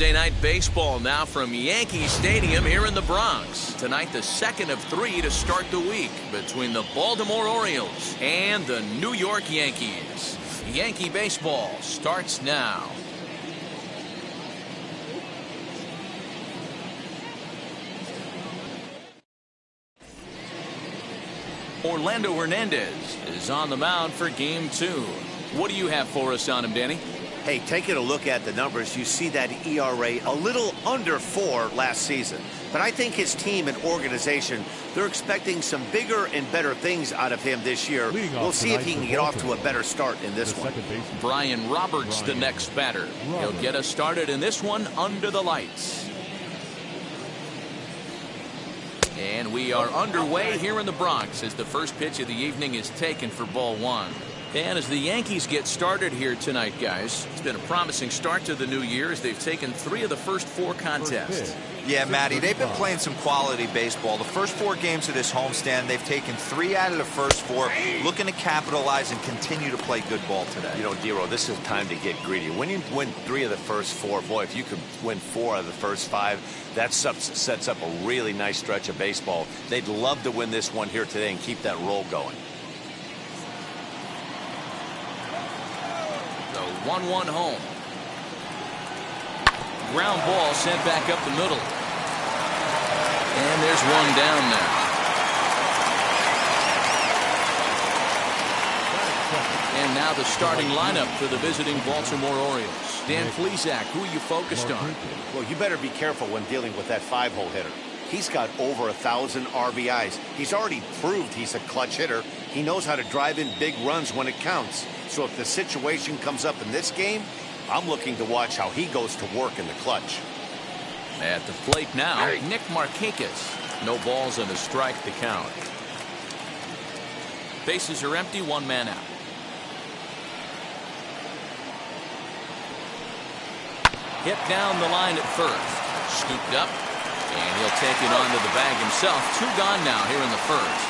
Thursday night baseball now from Yankee Stadium here in the Bronx. Tonight, the second of three to start the week between the Baltimore Orioles and the New York Yankees. Yankee baseball starts now. Orlando Hernandez is on the mound for game 2. What do you have for us on him, Danny? Hey, taking a look at the numbers, you see that ERA a little under 4 last season. But I think his team and organization, they're expecting some bigger and better things out of him this year. We'll see if he can get off to a better start in this one. Brian Roberts, the next batter. He'll get us started in this one under the lights. And we are underway here in the Bronx as the first pitch of the evening is taken for ball 1. And as the Yankees get started here tonight, guys, it's been a promising start to the new year as they've taken 3 of the first 4 contests. Yeah, Matty, they've been playing some quality baseball. The first 4 games of this homestand, they've taken 3 out of the first 4, looking to capitalize and continue to play good ball today. You know, Dero, this is time to get greedy. When you win 3 of the first 4, boy, if you could win 4 out of the first 5, that sets up a really nice stretch of baseball. They'd love to win this one here today and keep that roll going. 1-1 home. Ground ball sent back up the middle. And there's one down now. And now the starting lineup for the visiting Baltimore Orioles. Dan Plesac, who are you focused on? Well, you better be careful when dealing with that 5-hole hitter. He's got over 1,000 RBIs. He's already proved he's a clutch hitter. He knows how to drive in big runs when it counts. So if the situation comes up in this game, I'm looking to watch how he goes to work in the clutch. At the plate now, Nick Markakis. No balls and a strike to count. Bases are empty, 1 man out. Hit down the line at first. Scooped up. And he'll take it onto the bag himself. 2 gone now here in the first.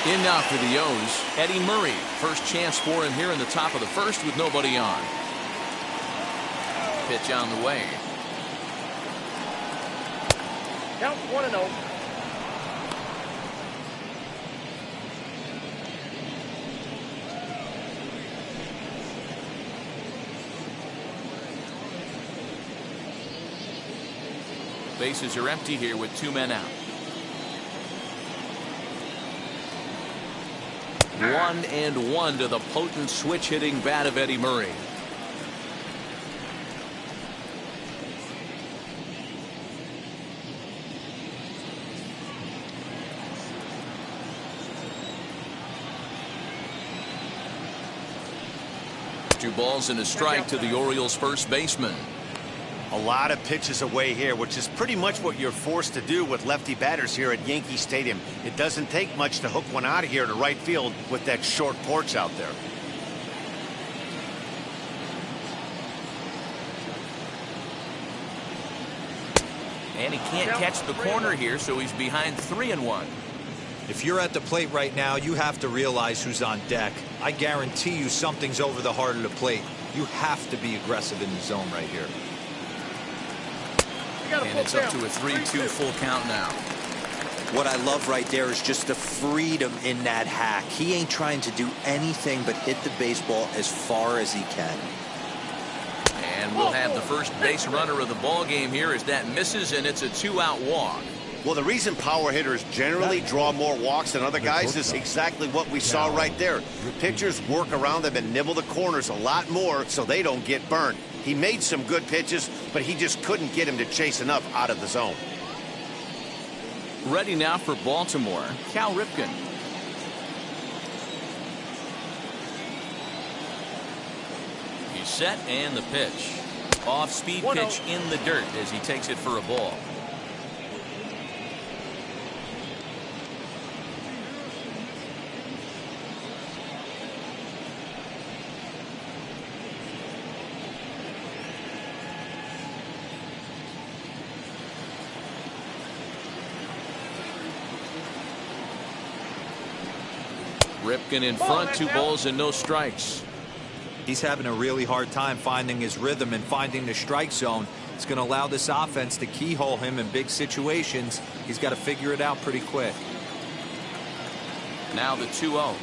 In now for the O's, Eddie Murray. First chance for him here in the top of the first with nobody on. Pitch on the way. Count 1-0. Bases are empty here with 2 men out. 1-1 to the potent switch hitting bat of Eddie Murray. Two balls and a strike to the Orioles first baseman. A lot of pitches away here, which is pretty much what you're forced to do with lefty batters here at Yankee Stadium. It doesn't take much to hook one out of here to right field with that short porch out there. And he can't catch the corner here, so he's behind 3-1. If you're at the plate right now, you have to realize who's on deck. I guarantee you something's over the heart of the plate. You have to be aggressive in the zone right here. And it's up to a 3-2 full count now. What I love right there is just the freedom in that hack. He ain't trying to do anything but hit the baseball as far as he can. And we'll have the first base runner of the ball game here as that misses, and it's a 2-out walk. Well, the reason power hitters generally draw more walks than other guys is exactly what we saw right there. Pitchers work around them and nibble the corners a lot more so they don't get burned. He made some good pitches, but he just couldn't get him to chase enough out of the zone. Ready now for Baltimore, Cal Ripken. He's set and the pitch. Off-speed pitch in the dirt as he takes it for a ball. Ripken in front, 2 balls and no strikes. He's having a really hard time finding his rhythm and finding the strike zone. It's going to allow this offense to keyhole him in big situations. He's got to figure it out pretty quick. Now the 2-0.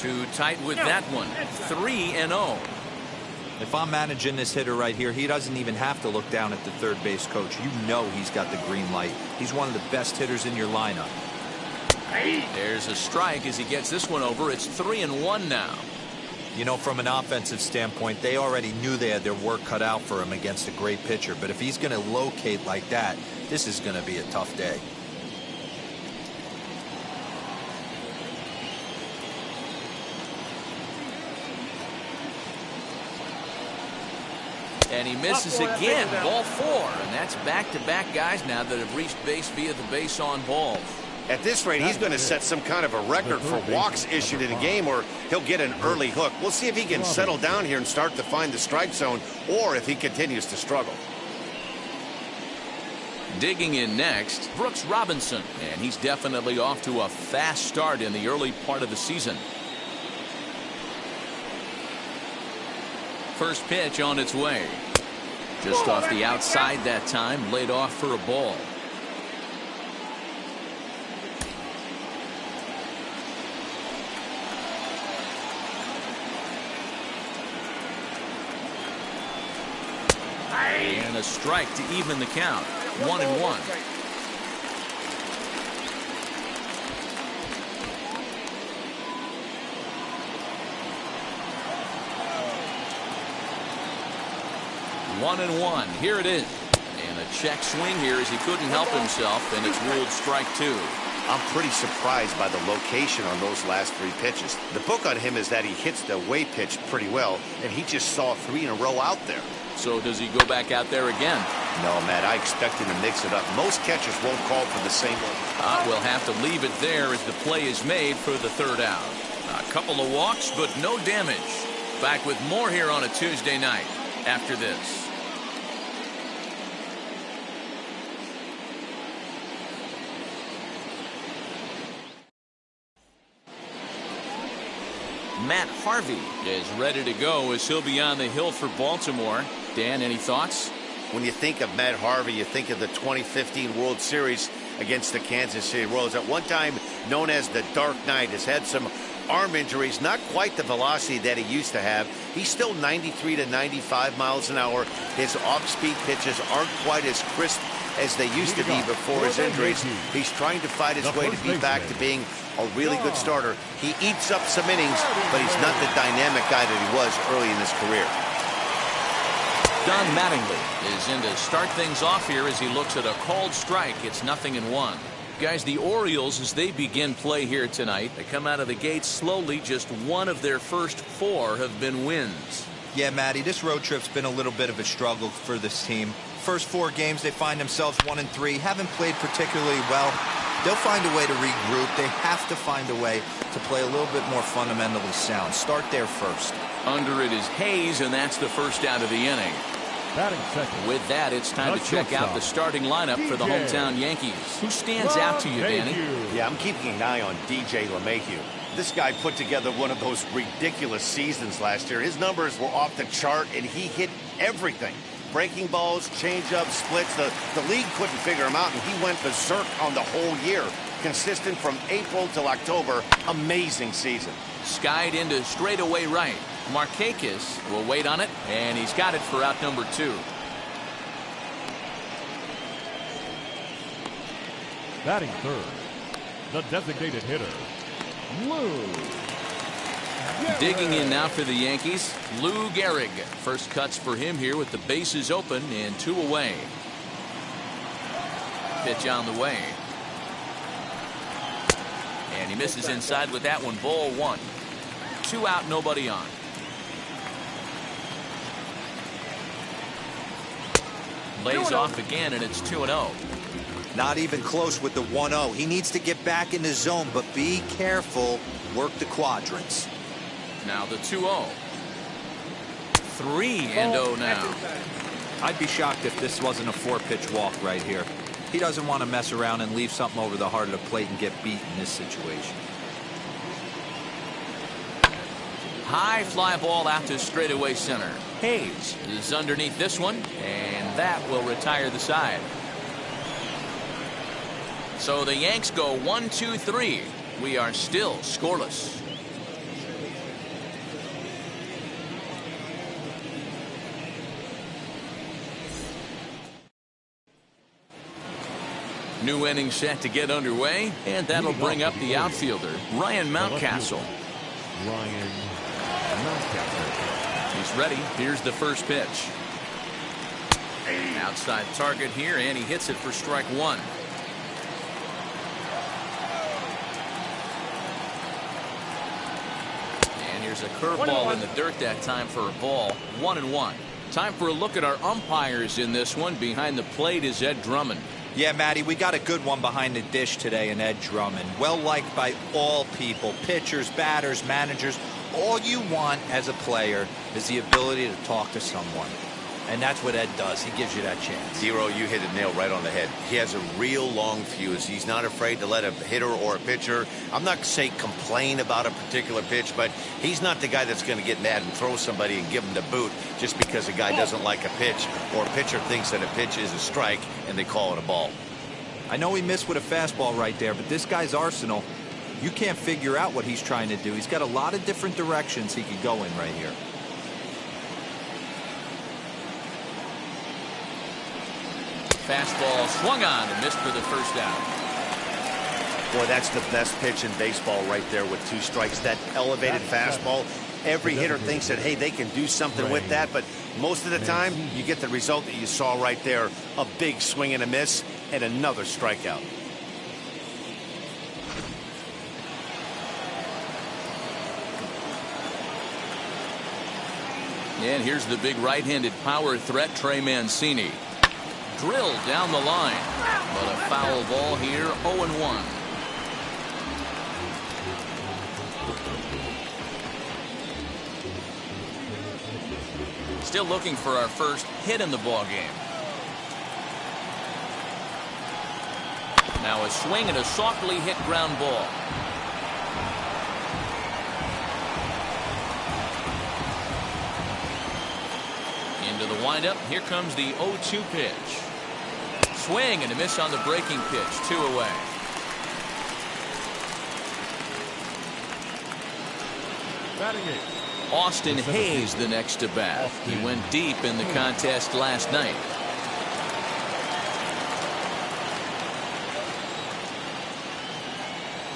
Too tight with that one. 3-0. If I'm managing this hitter right here, he doesn't even have to look down at the third base coach. You know he's got the green light. He's one of the best hitters in your lineup. There's a strike as he gets this one over. It's 3-1 now. You know, from an offensive standpoint, they already knew they had their work cut out for him against a great pitcher. But if he's going to locate like that, this is going to be a tough day. And he misses again. Ball 4. And that's back-to-back guys now that have reached base via the base on balls. At this rate, he's going to set some kind of a record for walks issued in a game, or he'll get an early hook. We'll see if he can settle down here and start to find the strike zone, or if he continues to struggle. Digging in next, Brooks Robinson. And he's definitely off to a fast start in the early part of the season. First pitch on its way. Just off the outside that time, laid off for a ball. And a strike to even the count. 1-1. Here it is. And a check swing here as he couldn't help himself, and it's ruled strike 2. I'm pretty surprised by the location on those last 3 pitches. The book on him is that he hits the away pitch pretty well, and he just saw 3 in a row out there. So does he go back out there again? No, Matt, I expect him to mix it up. Most catchers won't call for the same one. We'll have to leave it there as the play is made for the 3rd out. A couple of walks, but no damage. Back with more here on a Tuesday night after this. Matt Harvey is ready to go as he'll be on the hill for Baltimore. Dan, any thoughts? When you think of Matt Harvey, you think of the 2015 World Series against the Kansas City Royals. At one time known as the Dark Knight, has had some arm injuries, not quite the velocity that he used to have. He's still 93 to 95 miles an hour. His off-speed pitches aren't quite as crisp as they used to be before his injuries. He's trying to fight his way to be back to being a really good starter. He eats up some innings, but he's not the dynamic guy that he was early in his career. Don Mattingly is in to start things off here as he looks at a called strike. It's 0-1. Guys, the Orioles, as they begin play here tonight, they come out of the gate slowly. Just one of their first 4 have been wins. Yeah, Matty, this road trip's been a little bit of a struggle for this team. First 4 games, they find themselves 1-3, haven't played particularly well. They'll find a way to regroup. They have to find a way to play a little bit more fundamentally sound. Start there first. Under it is Hayes, and that's the first out of the inning. With that, it's time to check out the starting lineup for the hometown Yankees. Who stands out to you, Danny? Yeah, I'm keeping an eye on DJ LeMahieu. This guy put together one of those ridiculous seasons last year. His numbers were off the chart, and he hit everything. Breaking balls, changeups, splits. The league couldn't figure him out, and he went berserk on the whole year. Consistent from April till October. Amazing season. Skied into straightaway right. Markakis will wait on it, and he's got it for out number 2. Batting third, the designated hitter, Lou. Digging in now for the Yankees, Lou Gehrig. First cuts for him here with the bases open and 2 away. Pitch on the way. And he misses inside with that one. Ball 1. 2 out, nobody on. Lays off again, and it's 2-0. Not even close with the 1-0. He needs to get back in the zone, but be careful. Work the quadrants. Now the 2-0. 3-0 now. I'd be shocked if this wasn't a 4-pitch walk right here. He doesn't want to mess around and leave something over the heart of the plate and get beat in this situation. high fly ball out to straightaway center. Hayes is underneath this one, and that will retire the side. So the Yanks go 1-2-3. We are still scoreless. New inning set to get underway, and that'll bring up the outfielder, Ryan Mountcastle. Ryan Mountcastle. He's ready. Here's the first pitch. Outside target here, and he hits it for strike one. And here's a curveball in the dirt that time for a ball. 1-1. Time for a look at our umpires in this one. Behind the plate is Ed Drummond. Yeah, Matty, we got a good one behind the dish today in Ed Drummond. Well liked by all people, pitchers, batters, managers. All you want as a player is the ability to talk to someone. And that's what Ed does. He gives you that chance. Zero, you hit the nail right on the head. He has a real long fuse. He's not afraid to let a hitter or a pitcher, I'm not say complain about a particular pitch, but he's not the guy that's going to get mad and throw somebody and give him the boot just because a guy doesn't like a pitch or a pitcher thinks that a pitch is a strike and they call it a ball. I know he missed with a fastball right there, but this guy's arsenal, you can't figure out what he's trying to do. He's got a lot of different directions he could go in right here. Fastball swung on and missed for the first out. Boy, that's the best pitch in baseball right there with two strikes. That elevated fastball. Every hitter thinks that, hey, they can do something with that, but most of the time you get the result that you saw right there. A big swing and a miss and another strikeout. And here's the big right-handed power threat, Trey Mancini. Drilled down the line, but a foul ball here. 0-1. Still looking for our first hit in the ball game. Now a swing and a softly hit ground ball. Into the windup. Here comes the 0-2 pitch. Swing and a miss on the breaking pitch. 2 away. Batting eighth, Austin Hayes the next to bat. He went deep in the contest last night.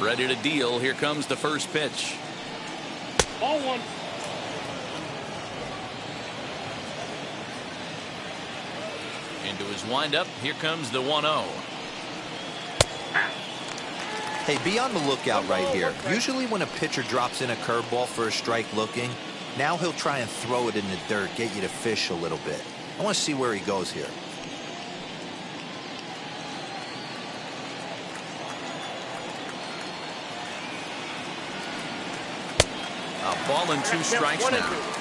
Ready to deal. Here comes the first pitch. Ball one. Into his windup. Here comes the 1-0. Hey, be on the lookout right here. Usually when a pitcher drops in a curveball for a strike looking, now he'll try and throw it in the dirt, get you to fish a little bit. I want to see where he goes here. A ball and 2 strikes now.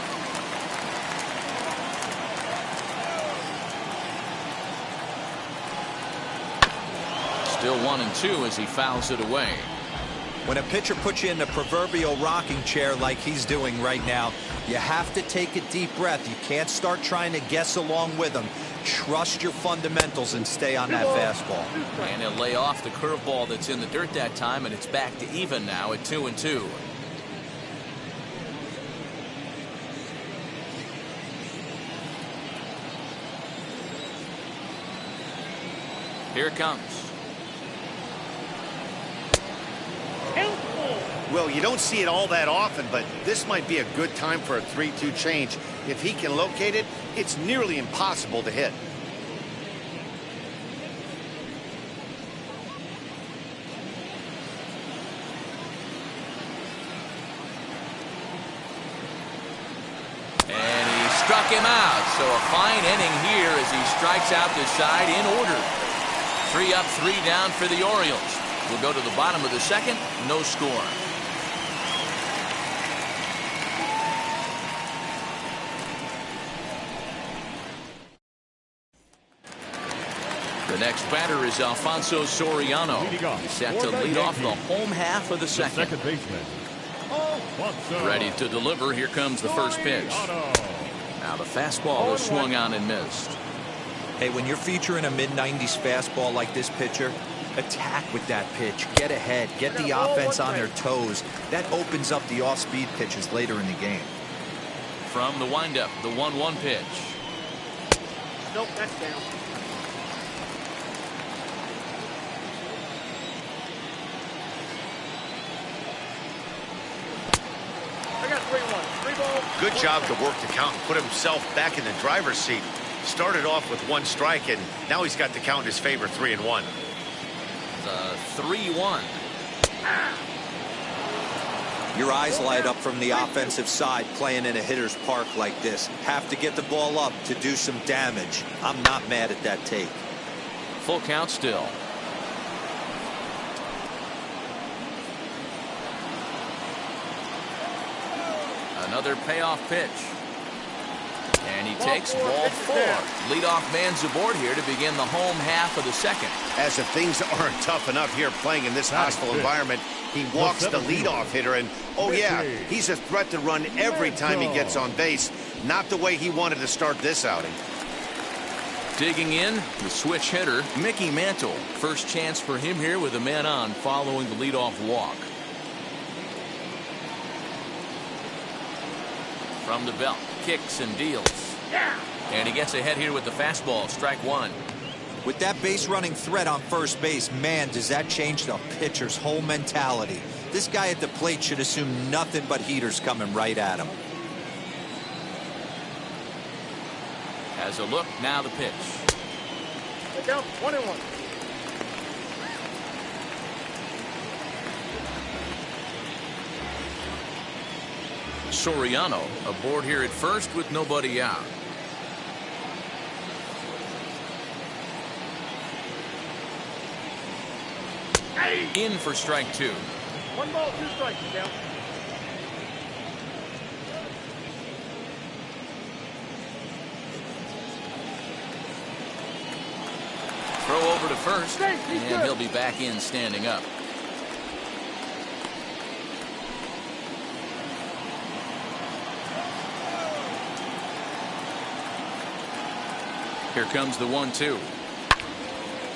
Still 1-2 as he fouls it away. When a pitcher puts you in the proverbial rocking chair like he's doing right now, you have to take a deep breath. You can't start trying to guess along with him. Trust your fundamentals and stay on that fastball. And he'll lay off the curveball that's in the dirt that time, and it's back to even now at 2-2. Here it comes. Well, you don't see it all that often, but this might be a good time for a 3-2 change. If he can locate it, it's nearly impossible to hit. And he struck him out. So a fine inning here as he strikes out the side in order. 3 up, 3 down for the Orioles. We'll go to the bottom of the second. No score. The next batter is Alfonso Soriano. He's set to lead off the home half of the second. second baseman, Ready to deliver. Here comes the first pitch. Now the fastball is swung on and missed. Hey, when you're featuring a mid-90s fastball like this pitcher, attack with that pitch. Get ahead. Get the offense on their toes. That opens up the off-speed pitches later in the game. From the windup, the 1-1 pitch. Nope, that's down. I got 3-1. 3 balls. Good job to work the count and put himself back in the driver's seat. Started off with 1 strike, and now he's got the count in his favor, 3-1. The 3-1. Your eyes light up from the offensive side playing in a hitter's park like this. Have to get the ball up to do some damage. I'm not mad at that take. Full count still. Another payoff pitch. And he takes ball 4. Leadoff man's aboard here to begin the home half of the second. As if things aren't tough enough here playing in this hostile environment, he walks the leadoff hitter, and oh yeah, he's a threat to run every time he gets on base. Not the way he wanted to start this outing. Digging in, the switch hitter, Mickey Mantle. First chance for him here with a man on following the leadoff walk. From the belt, kicks and deals. And he gets ahead here with the fastball, strike 1. With that base running threat on first base, man, does that change the pitcher's whole mentality. This guy at the plate should assume nothing but heaters coming right at him. Has a look, now the pitch. They're down 1-1. Soriano aboard here at first with nobody out. In for strike 2. 1 ball, 2 strikes. Down. Throw over to first, and he'll be back in standing up. Here comes the 1-2.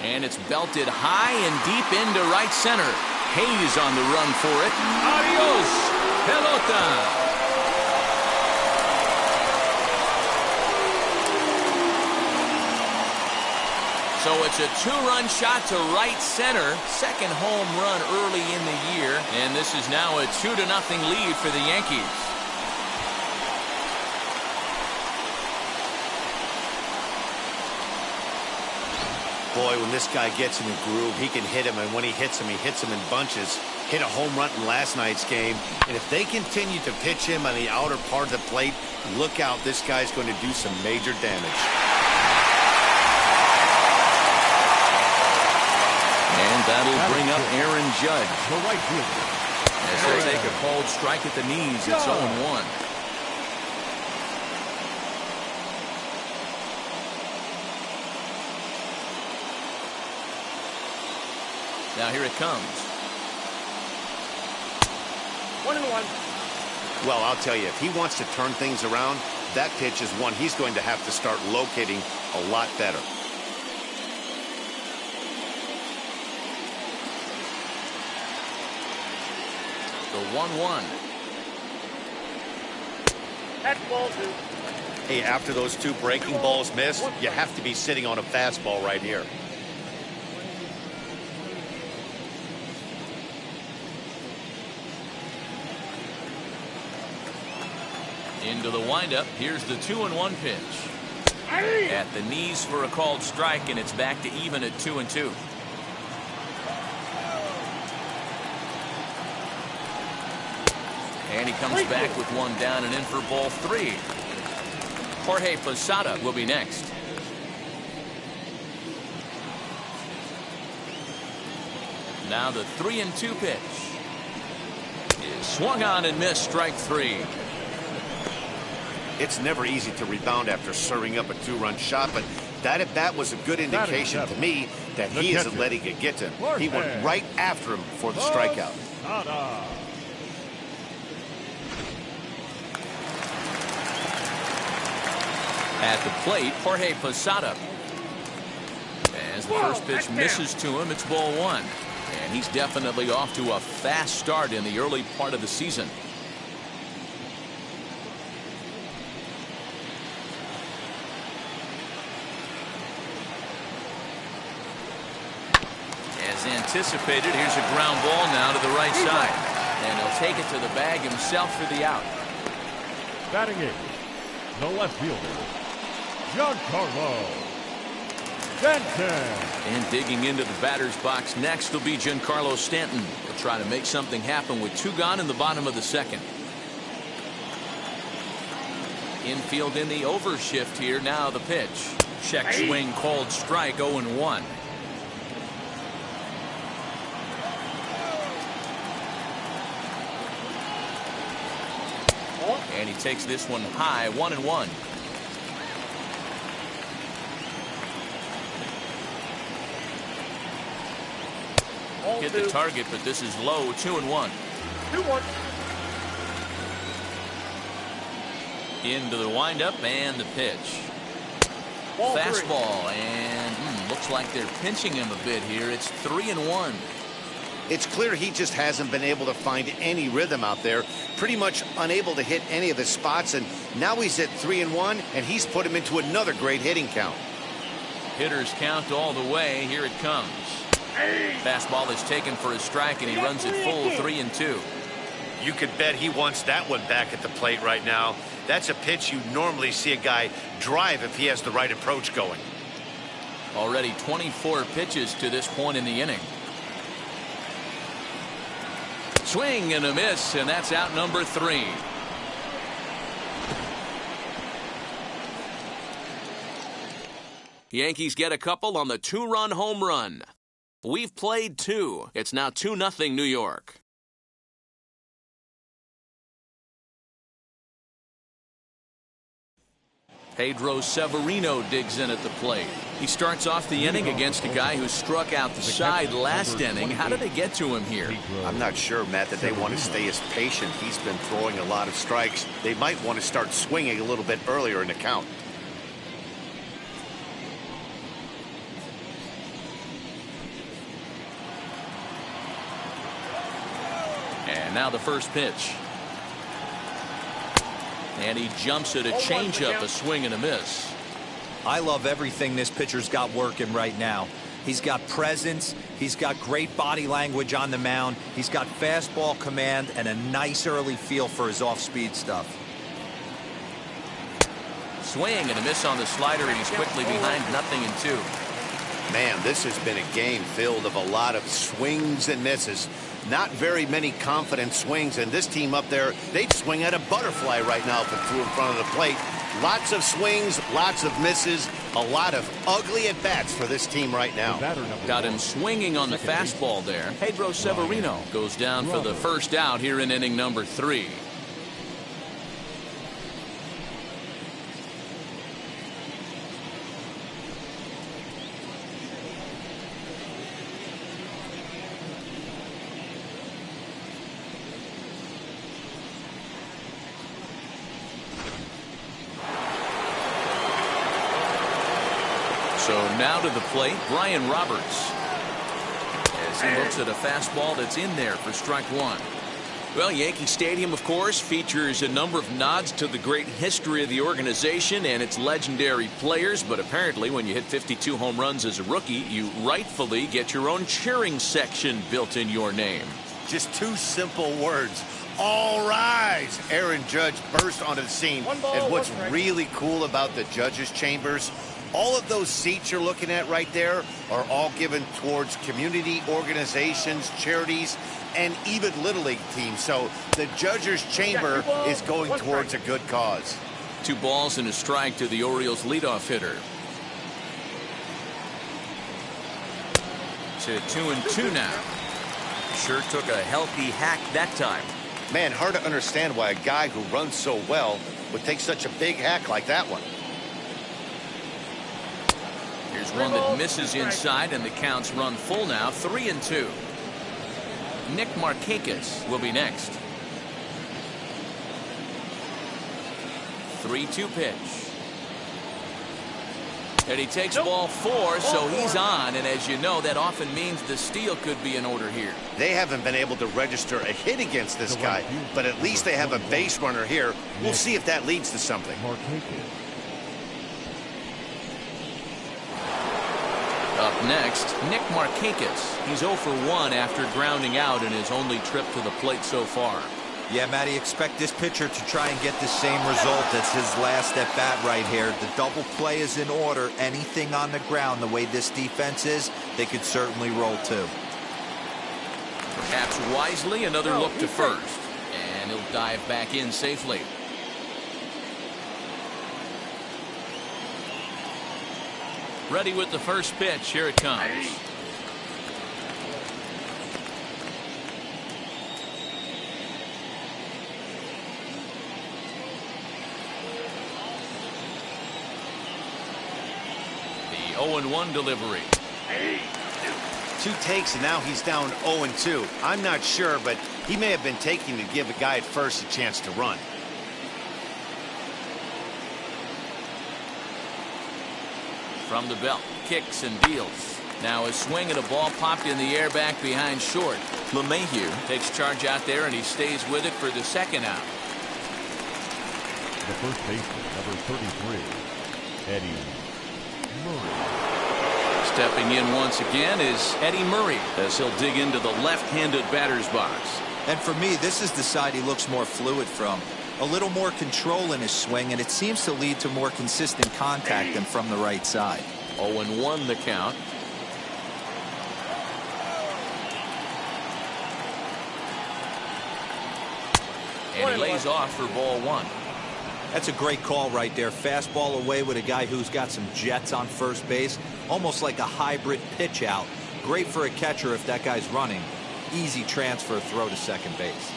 And it's belted high and deep into right center. Hayes on the run for it. Adios, pelota. So it's a 2-run shot to right center. Second home run early in the year. And this is now a 2-0 lead for the Yankees. Boy, when this guy gets in the groove, he can hit him, and when he hits him in bunches. Hit a home run in last night's game, and if they continue to pitch him on the outer part of the plate, look out, this guy's going to do some major damage. And that'll bring up Aaron Judge. The right fielder. As they take a cold strike at the knees, it's 0-1. Now here it comes. 1-1. Well, I'll tell you, if he wants to turn things around, that pitch is one he's going to have to start locating a lot better. The 1-1. That's ball 2. Hey, after those 2 breaking balls miss, you have to be sitting on a fastball right here. Into the windup. Here's the 2-1 pitch. At the knees for a called strike, and it's back to even at 2-2. And he comes back with 1 down and in for ball 3. Jorge Posada will be next. Now the 3-2 pitch is swung on and missed, strike 3. It's never easy to rebound after serving up a 2-run shot, but that at bat was a good indication to me that he isn't letting it get to him. He went right after him for the strikeout. At the plate, Jorge Posada. As the first pitch misses to him, it's ball one. And he's definitely off to a fast start in the early part of the season. As anticipated, here's a ground ball now to the right side. And he'll take it to the bag himself for the out. Batting eighth, the left fielder, Giancarlo Stanton. And digging into the batter's box next will be Giancarlo Stanton. He'll try to make something happen with two gone in the bottom of the second. Infield in the overshift here. Now the pitch. Check swing called strike. 0-1. And he takes this one high. 1-1. Hit the target, but this is low. 2-1. 2-1. Into the windup and the pitch. Fastball, and looks like they're pinching him a bit here. It's 3-1. It's clear he just hasn't been able to find any rhythm out there. Pretty much unable to hit any of his spots, and now he's at 3-1, and he's put him into another great hitting count. Hitters count all the way. Here it comes. Fastball is taken for a strike, and he runs it full. 3-2. You could bet he wants that one back at the plate right now. That's a pitch you normally see a guy drive if he has the right approach going. Already 24 pitches to this point in the inning. Swing and a miss, and that's out number 3. Yankees get a couple on the 2-run home run. We've played 2. It's now 2-0 New York. Pedro Severino digs in at the plate. He starts off the inning against a guy who struck out the side last inning. How did they get to him here? I'm not sure, Matt, that they want to stay as patient. He's been throwing a lot of strikes. They might want to start swinging a little bit earlier in the count. And now the first pitch. And he jumps at a changeup, a swing and a miss. I love everything this pitcher's got working right now. He's got presence. He's got great body language on the mound. He's got fastball command and a nice early feel for his off-speed stuff. Swing and a miss on the slider, and he's quickly behind 0-2. Man, this has been a game filled of a lot of swings and misses. Not very many confident swings, and this team up there, they'd swing at a butterfly right now if it threw in front of the plate. Lots of swings, lots of misses, a lot of ugly at-bats for this team right now. Got him swinging on the fastball there. Pedro Severino goes down for the first out here in inning number 3. So now to the plate, Brian Roberts. As he looks at a fastball that's in there for strike 1. Well, Yankee Stadium, of course, features a number of nods to the great history of the organization and its legendary players. But apparently, when you hit 52 home runs as a rookie, you rightfully get your own cheering section built in your name. Just 2 simple words. All rise! Aaron Judge burst onto the scene. And what's really cool about the judges' chambers, all of those seats you're looking at right there are all given towards community organizations, charities, and even Little League teams. So the judges' chamber is going towards a good cause. 2 balls and a strike to the Orioles leadoff hitter. To 2-2 now. Sure took a healthy hack that time. Man, hard to understand why a guy who runs so well would take such a big hack like that one. Here's one that misses inside, and the count's run full now. 3-2. Nick Markakis will be next. 3-2 pitch. And he takes ball 4, so he's on. And as you know, that often means the steal could be in order here. They haven't been able to register a hit against this guy, but at least they have a base runner here. We'll see if that leads to something. Up next, Nick Markakis. He's 0 for 1 after grounding out in his only trip to the plate so far. Yeah, Matty, expect this pitcher to try and get the same result as his last at bat right here. The double play is in order. Anything on the ground, the way this defense is, they could certainly roll too. Perhaps wisely, another look to first. And he'll dive back in safely. Ready with the first pitch. Here it comes. The 0-1 delivery. 2 takes, and now he's down 0-2. I'm not sure, but he may have been taking to give a guy at first a chance to run. From the belt, kicks and deals. Now a swing and a ball popped in the air back behind short. LeMahieu takes charge out there, and he stays with it for the second out. The first baseman, number 33, Eddie Murray. Stepping in once again is Eddie Murray as he'll dig into the left-handed batter's box. And for me, this is the side he looks more fluid from. A little more control in his swing, and it seems to lead to more consistent contact than from the right side. 0-1 the count. And he lays off for ball 1. That's a great call right there. Fastball away with a guy who's got some jets on first base. Almost like a hybrid pitch out. Great for a catcher if that guy's running. Easy transfer throw to second base.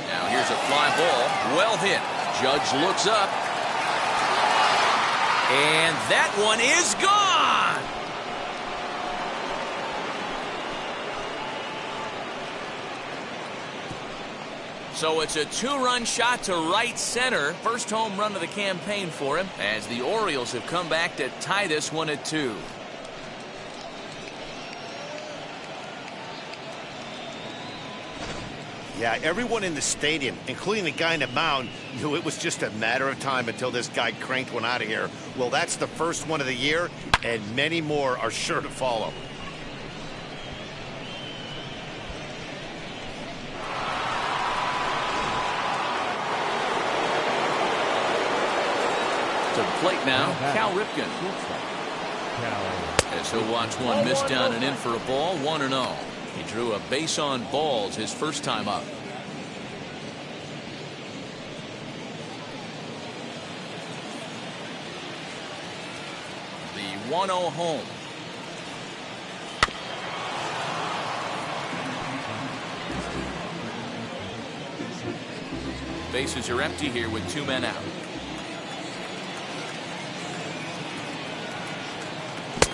Now here's a fly ball. Well hit. Judge looks up. And that one is gone. So it's a 2-run shot to right center. First home run of the campaign for him as the Orioles have come back to tie this one at 2. Yeah, everyone in the stadium, including the guy in the mound, knew it was just a matter of time until this guy cranked one out of here. Well, that's the first one of the year, and many more are sure to follow. To the plate now, Cal Ripken. As he'll watch one miss down and in for a ball, 1-0. He drew a base on balls his first time up. The 1-0 home. Bases are empty here with 2 men out.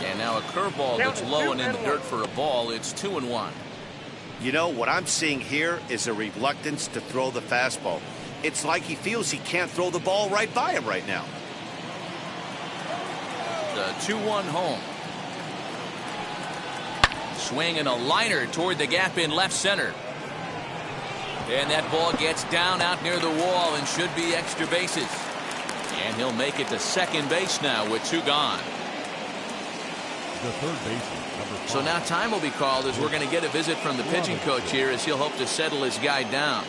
And now a curveball that's low and in the dirt for a ball. It's 2-1. You know, what I'm seeing here is a reluctance to throw the fastball. It's like he feels he can't throw the ball right by him right now. The 2-1 home. Swing and a liner toward the gap in left center. And that ball gets down out near the wall and should be extra bases. And he'll make it to second base now with 2 gone. The third baseman, number 5. So now time will be called as we're going to get a visit from the pitching coach here as he'll hope to settle his guy down.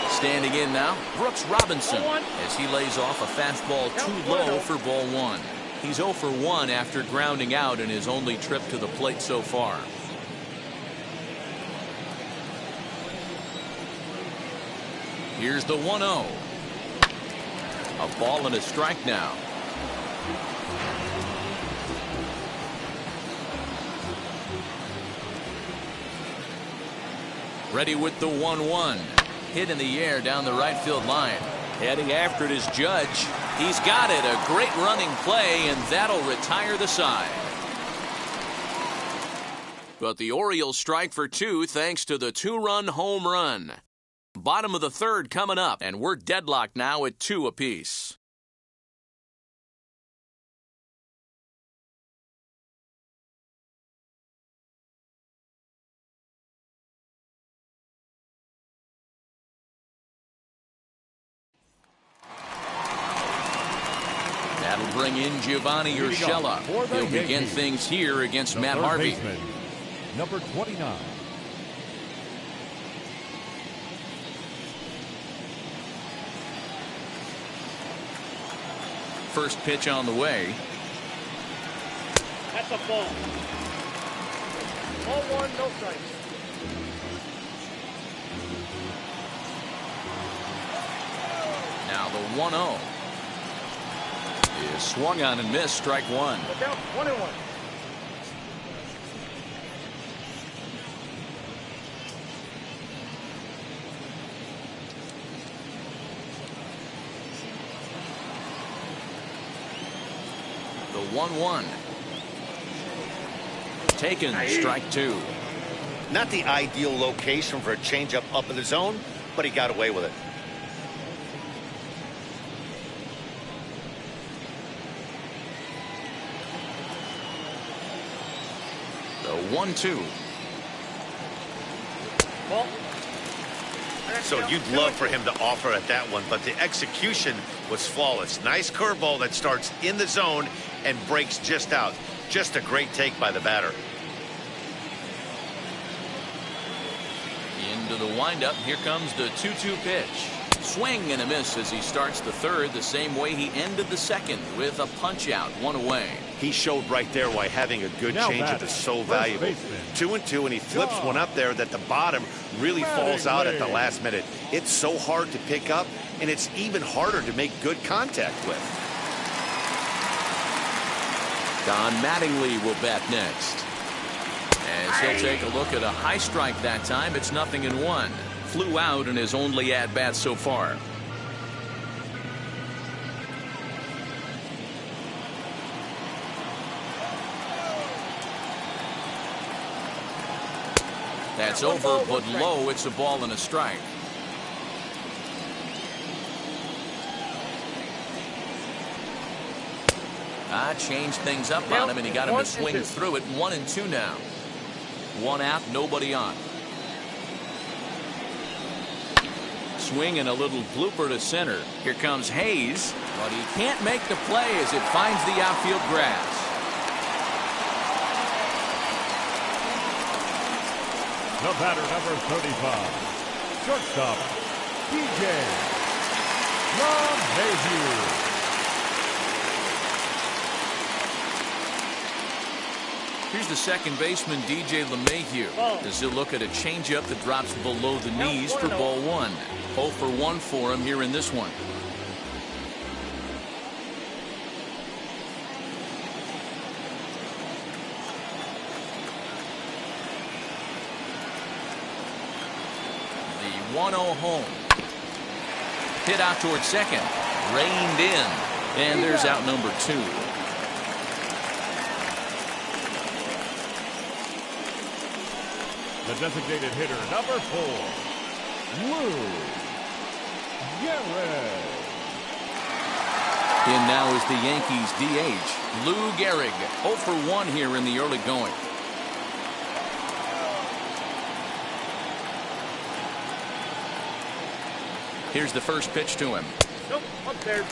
Standing in now, Brooks Robinson as he lays off a fastball too low for ball 1. He's 0 for 1 after grounding out in his only trip to the plate so far. Here's the 1-0. A ball and a strike now. Ready with the 1-1. Hit in the air down the right field line. Heading after it is Judge. He's got it. A great running play, and that'll retire the side. But the Orioles strike for two thanks to the two-run home run. Bottom of the third coming up, and we're deadlocked now at 2 apiece. That'll bring in Giovanni Urshela. He'll begin things here against Matt Harvey. Baseman, number 29. First pitch on the way. That's a ball. Ball 1, no strikes. Now the 1-0 is swung on and missed. Strike one. Look out, 1-1. The 1-1. Taken. Strike two. Not the ideal location for a changeup up in the zone, but he got away with it. The 1-2. Ball. So you'd love for him to offer at that one, but the execution was flawless. Nice curveball that starts in the zone and breaks just out. Just a great take by the batter. Into the windup. Here comes the 2-2 pitch. Swing and a miss as he starts the third the same way he ended the second, with a punch out, one away. He showed right there why having a good Now changeup is so valuable. 2-2, and he flips one up there that the bottom really falls out at the last minute. It's so hard to pick up, and it's even harder to make good contact with. Don Mattingly will bat next. As he'll take a look at a high strike that time, it's 0-1. Flew out in his only at-bat so far. That's over, but low. It's a ball and a strike. Changed things up on him, and he got him to swing through it. 1-2 now. One out, nobody on. Swing and a little blooper to center. Here comes Hayes, but he can't make the play as it finds the outfield grass. The batter, number 35. Shortstop, DJ LeMahieu. Here's the second baseman, DJ LeMahieu, as he'll look at a changeup that drops below the knees for ball one. 0 for 1 for him here in this one. The 1-0 home. Hit out towards second. Reined in. And there's out number 2. The designated hitter, number 4, Lou Gehrig. In now is the Yankees DH, Lou Gehrig. 0 for 1 here in the early going. Here's the first pitch to him. Nope, up there.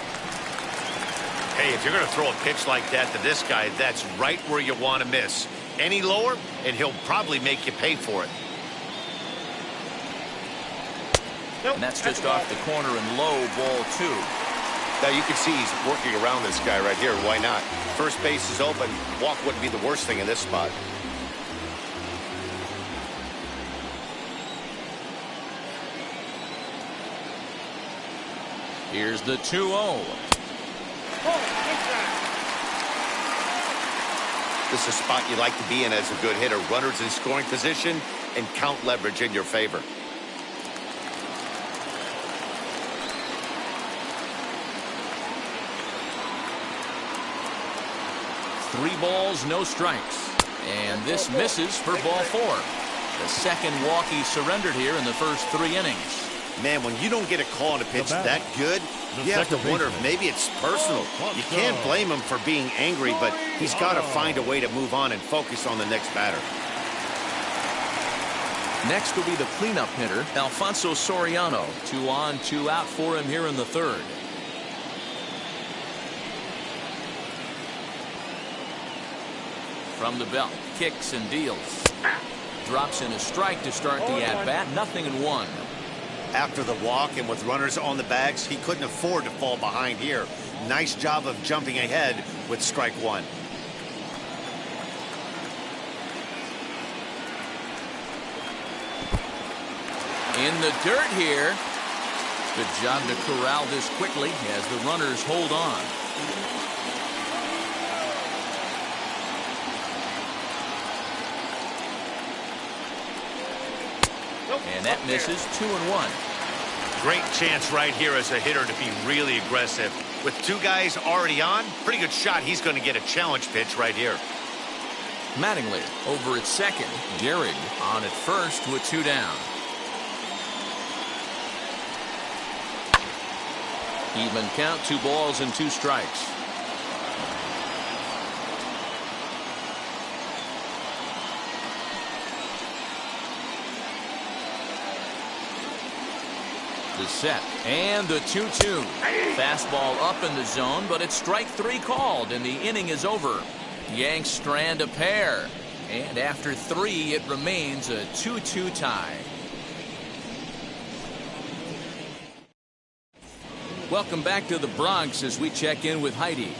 Hey, if you're going to throw a pitch like that to this guy, that's right where you want to miss. Any lower, and he'll probably make you pay for it. Nope, And that's just off the corner and low, ball 2. Now you can see he's working around this guy right here. Why not? First base is open. Walk wouldn't be the worst thing in this spot. Here's the 2-0. This is a spot you like to be in as a good hitter. Runners in scoring position and count leverage in your favor. 3 balls, no strikes. And this misses for ball 4. The second walk he surrendered here in the first 3 innings. Man, when you don't get a call on a pitch that good, you have to wonder if maybe it's personal. You can't blame him for being angry, but he's got to find a way to move on and focus on the next batter. Next will be the cleanup hitter, Alfonso Soriano. 2 on, 2 out for him here in the 3rd. From the belt, kicks and deals. Drops in a strike to start the at-bat. 0-1. After the walk and with runners on the bags, he couldn't afford to fall behind here. Nice job of jumping ahead with strike 1. In the dirt here. Good job to corral this quickly as the runners hold on. And that misses. 2-1. Great chance right here as a hitter to be really aggressive. With 2 guys already on, pretty good shot. He's going to get a challenge pitch right here. Mattingly over at second. Gehrig on at first with 2 down. Even count, 2 balls and 2 strikes. The set and the 2-2. Fastball up in the zone, but it's strike 3 called and the inning is over. Yanks strand a pair, and after 3 it remains a 2-2 tie. Welcome back to the Bronx as we check in with Heidi.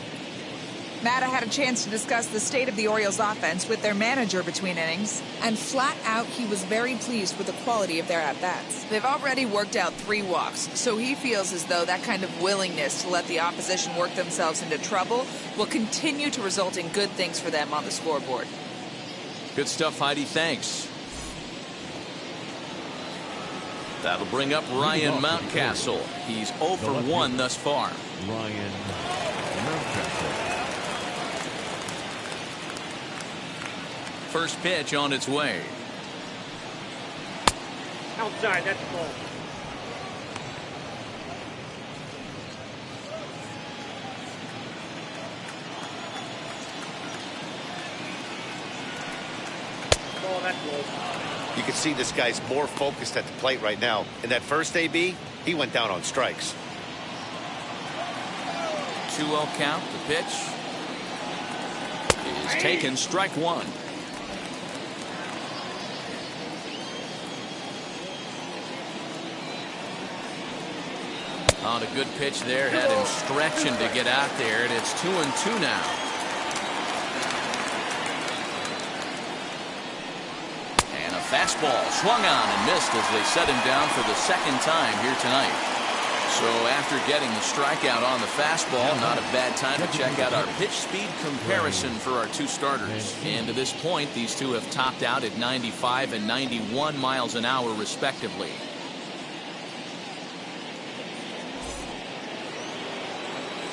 Matt, I had a chance to discuss the state of the Orioles offense with their manager between innings, and flat out he was very pleased with the quality of their at-bats. They've already worked out 3 walks, so he feels as though that kind of willingness to let the opposition work themselves into trouble will continue to result in good things for them on the scoreboard. Good stuff, Heidi. Thanks. That'll bring up Ryan Mountcastle. He's 0 for 1 thus far. Ryan Mountcastle. First pitch on its way. Outside, that's ball. Ball, that's ball. You can see this guy's more focused at the plate right now. In that first AB, he went down on strikes. 2-0 count. The pitch is taken. Strike 1. On a good pitch there, had him stretching to get out there, and it's 2-2 now. And a fastball swung on and missed as they set him down for the 2nd time here tonight. So after getting the strikeout on the fastball, not a bad time to check out our pitch speed comparison for our 2 starters. And to this point, these 2 have topped out at 95 and 91 miles an hour respectively.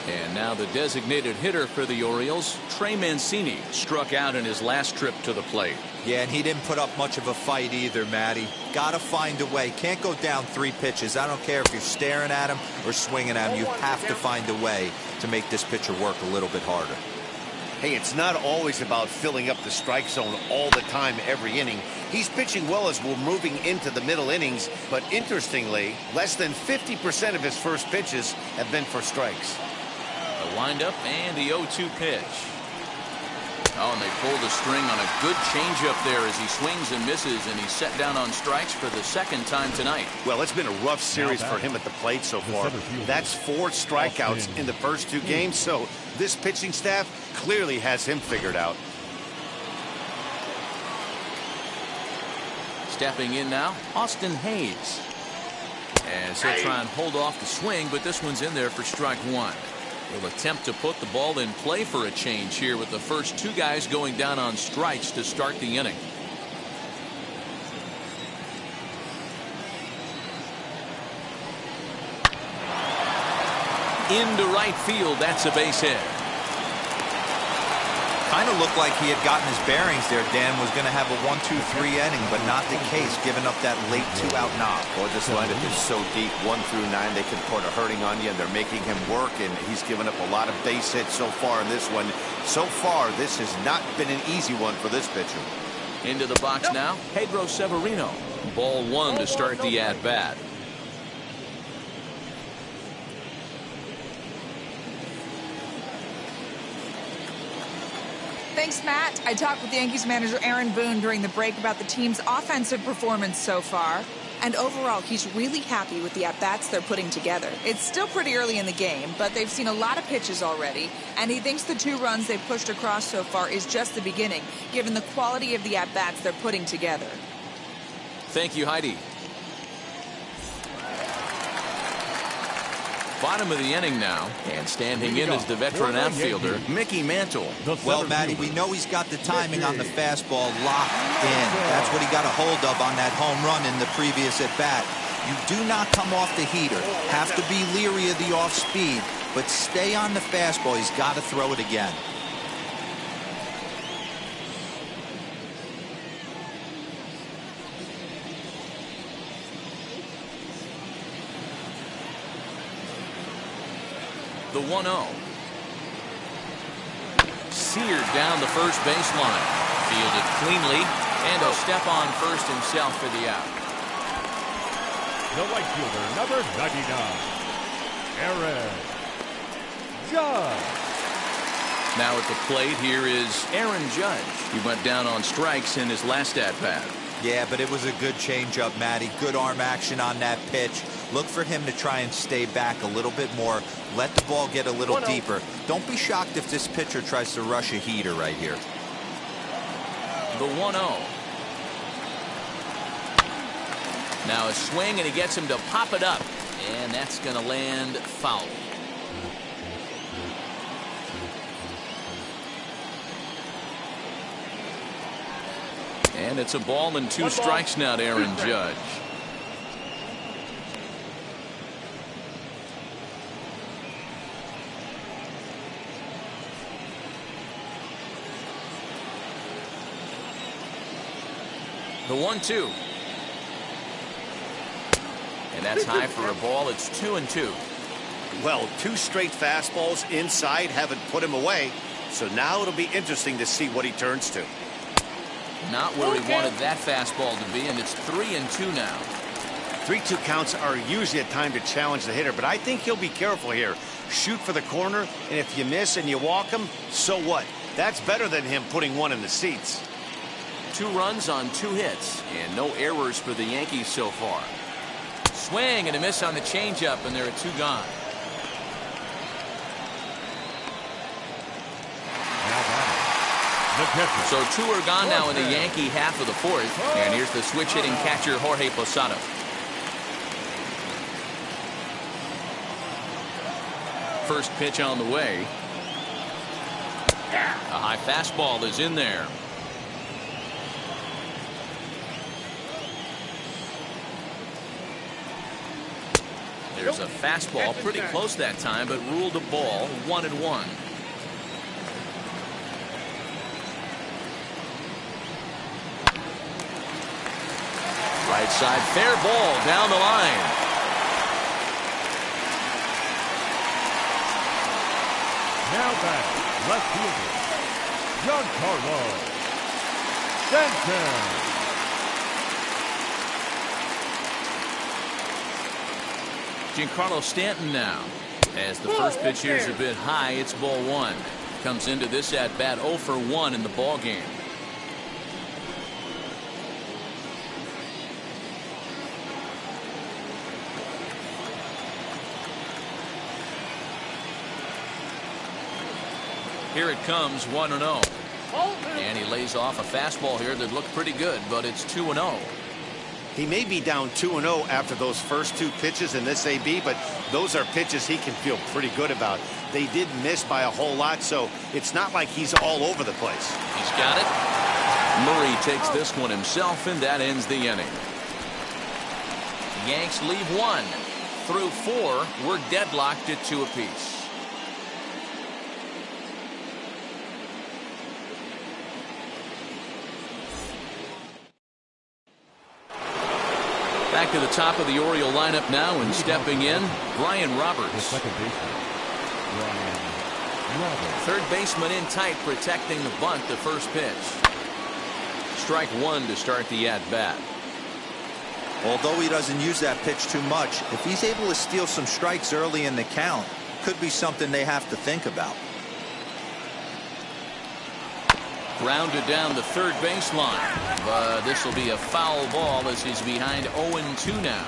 And now the designated hitter for the Orioles, Trey Mancini, struck out in his last trip to the plate. Yeah, and he didn't put up much of a fight either, Matty. Got to find a way. Can't go down 3 pitches. I don't care if you're staring at him or swinging at him. You have to find a way to make this pitcher work a little bit harder. Hey, it's not always about filling up the strike zone all the time every inning. He's pitching well as we're moving into the middle innings, but interestingly, less than 50% of his first pitches have been for strikes. The windup and the 0-2 pitch. Oh, and they pull the string on a good changeup there as he swings and misses, and he's set down on strikes for the 2nd time tonight. Well, it's been a rough series for him at the plate so far. That's 4 strikeouts in the first 2 games, so this pitching staff clearly has him figured out. Stepping in now, Austin Hayes. As he'll try and hold off the swing, but this one's in there for strike 1. Will attempt to put the ball in play for a change here with the first 2 guys going down on strikes to start the inning. Into right field, that's a base hit. Kind of looked like he had gotten his bearings there. Dan was going to have a 1-2-3 inning, but not the case, giving up that late 2-out knock. Well, this lineup is so deep, 1 through 9, they can put a hurting on you, and they're making him work, and he's given up a lot of base hits so far in this one. So far, this has not been an easy one for this pitcher. Into the box now, Pedro Severino. Ball 1 to start the at-bat. Thanks, Matt. I talked with Yankees manager Aaron Boone during the break about the team's offensive performance so far. And overall, he's really happy with the at-bats they're putting together. It's still pretty early in the game, but they've seen a lot of pitches already. And he thinks the 2 runs they've pushed across so far is just the beginning, given the quality of the at-bats they're putting together. Thank you, Heidi. Bottom of the inning now, and standing in is the veteran outfielder, Mickey Mantle. Well, Matty, we know he's got the timing on the fastball locked in. That's what he got a hold of on that home run in the previous at-bat. You do not come off the heater. Have to be leery of the off-speed, but stay on the fastball. He's got to throw it again. The 1-0. Seared down the first baseline. Fielded cleanly, and he'll step on first himself for the out. The right fielder, number 99, Aaron Judge. Now at the plate, here is Aaron Judge. He went down on strikes in his last at-bat. Yeah, but it was a good changeup, Matty. Good arm action on that pitch. Look for him to try and stay back a little bit more. Let the ball get a little deeper. Don't be shocked if this pitcher tries to rush a heater right here. The 1-0. Now a swing, and he gets him to pop it up. And that's going to land foul. And it's a ball and 2 strikes now to Aaron Judge. The 1-2. And that's high for a ball. It's 2-2. Well, 2 straight fastballs inside haven't put him away. So now it'll be interesting to see what he turns to. Not where he wanted that fastball to be, and it's 3-2 now. 3-2 counts are usually a time to challenge the hitter, but I think he'll be careful here. Shoot for the corner, and if you miss and you walk him, so what? That's better than him putting 1 in the seats. 2 runs on 2 hits, and no errors for the Yankees so far. Swing and a miss on the changeup, and there are 2 gone. So 2 are gone now in the Yankee half of the 4th, and here's the switch-hitting catcher Jorge Posada. First pitch on the way. A high fastball is in there. There's a fastball pretty close that time, but ruled a ball, 1-1. Right side, fair ball down the line. Now back, left fielder, Giancarlo Stanton. Giancarlo Stanton now. As the first pitch here is a bit high, it's ball 1. Comes into this at bat 0 for 1 in the ball game. Here it comes, 1-0. And he lays off a fastball here that looked pretty good, but it's 2-0. He may be down 2-0 after those first 2 pitches in this AB, but those are pitches he can feel pretty good about. They did miss by a whole lot, so it's not like he's all over the place. He's got it. Murray takes this one himself, and that ends the inning. Yanks leave 1. Through 4, we're deadlocked at 2 apiece. back to the top of the Oriole lineup now, and stepping in, Brian Roberts. Second baseman, Brian Roberts. Third baseman in tight, protecting the bunt, the first pitch. Strike one to start the at-bat. Although he doesn't use that pitch too much, if he's able to steal some strikes early in the count, could be something they have to think about. Grounded down the third baseline, but this will be a foul ball as he's behind 0-2 now.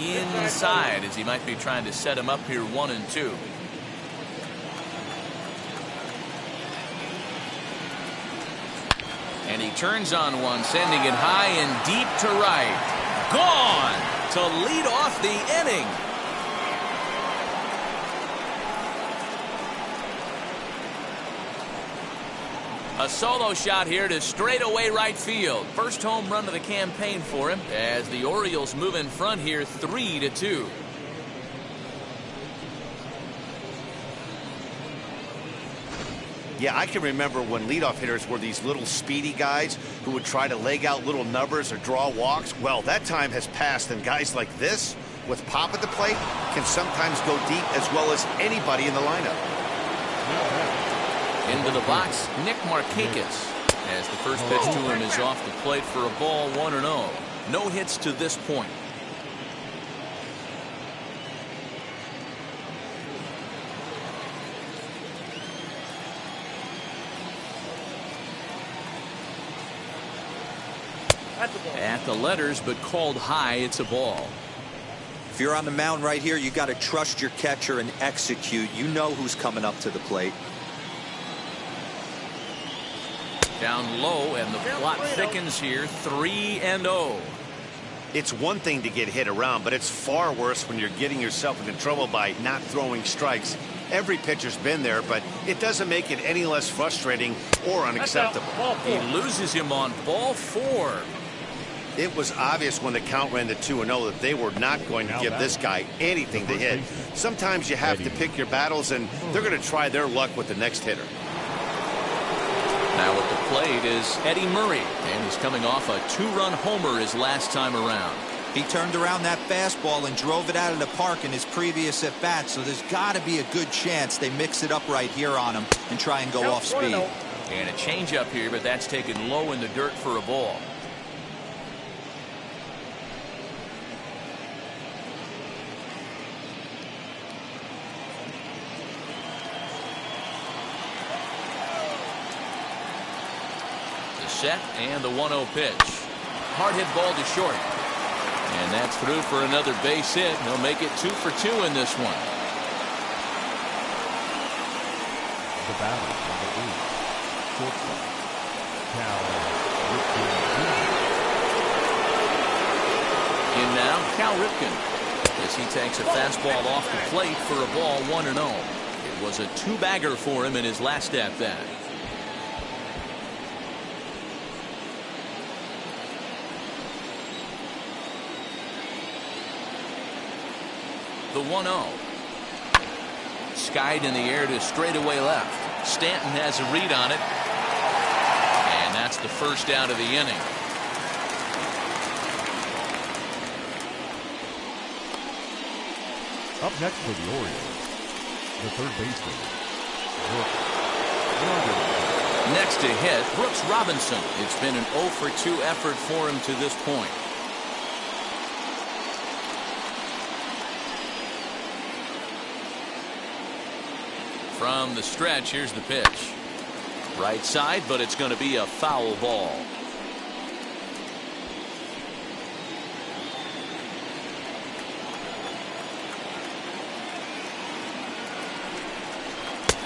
Inside, as he might be trying to set him up here 1-2. And he turns on one, sending it high and deep to right. Gone to lead off the inning. A solo shot here to straightaway right field. First home run of the campaign for him as the Orioles move in front here 3-2. Yeah, I can remember when leadoff hitters were these little speedy guys who would try to leg out little numbers or draw walks. Well, that time has passed, and guys like this, with pop at the plate, can sometimes go deep as well as anybody in the lineup. Into the box, Nick Markakis, as the first pitch to him is off the plate for a ball, 1-0. No hits to this point. At the letters, but called high, it's a ball. If you're on the mound right here, you got to trust your catcher and execute. You know who's coming up to the plate. Down low, and the plot thickens here, 3-0. It's one thing to get hit around, but it's far worse when you're getting yourself into trouble by not throwing strikes. Every pitcher's been there, but it doesn't make it any less frustrating or unacceptable. He loses him on ball 4. It was obvious when the count ran to 2-0 that they were not going to give this guy anything to hit. Sometimes you have to pick your battles, and they're going to try their luck with the next hitter. Now at the plate is Eddie Murray, and he's coming off a 2-run homer his last time around. He turned around that fastball and drove it out of the park in his previous at-bat, so there's got to be a good chance they mix it up right here on him and try and go off speed. And a changeup here, but that's taken low in the dirt for a ball. Set and the 1-0 pitch. Hard hit ball to short. And that's through for another base hit. He'll make it 2 for 2 in this one. The batter, number 8, shortstop, Cal Ripken. In now, Cal Ripken, as he takes a fastball off the plate for a ball, 1-0. It was a 2-bagger for him in his last at-bat. The 1-0. Skied in the air to straightaway left. Stanton has a read on it. And that's the first out of the inning. Up next for the Orioles, the third baseman, Brooks Robinson. Next to hit, Brooks Robinson. It's been an 0 for 2 effort for him to this point. From the stretch, here's the pitch. Right side, but it's going to be a foul ball.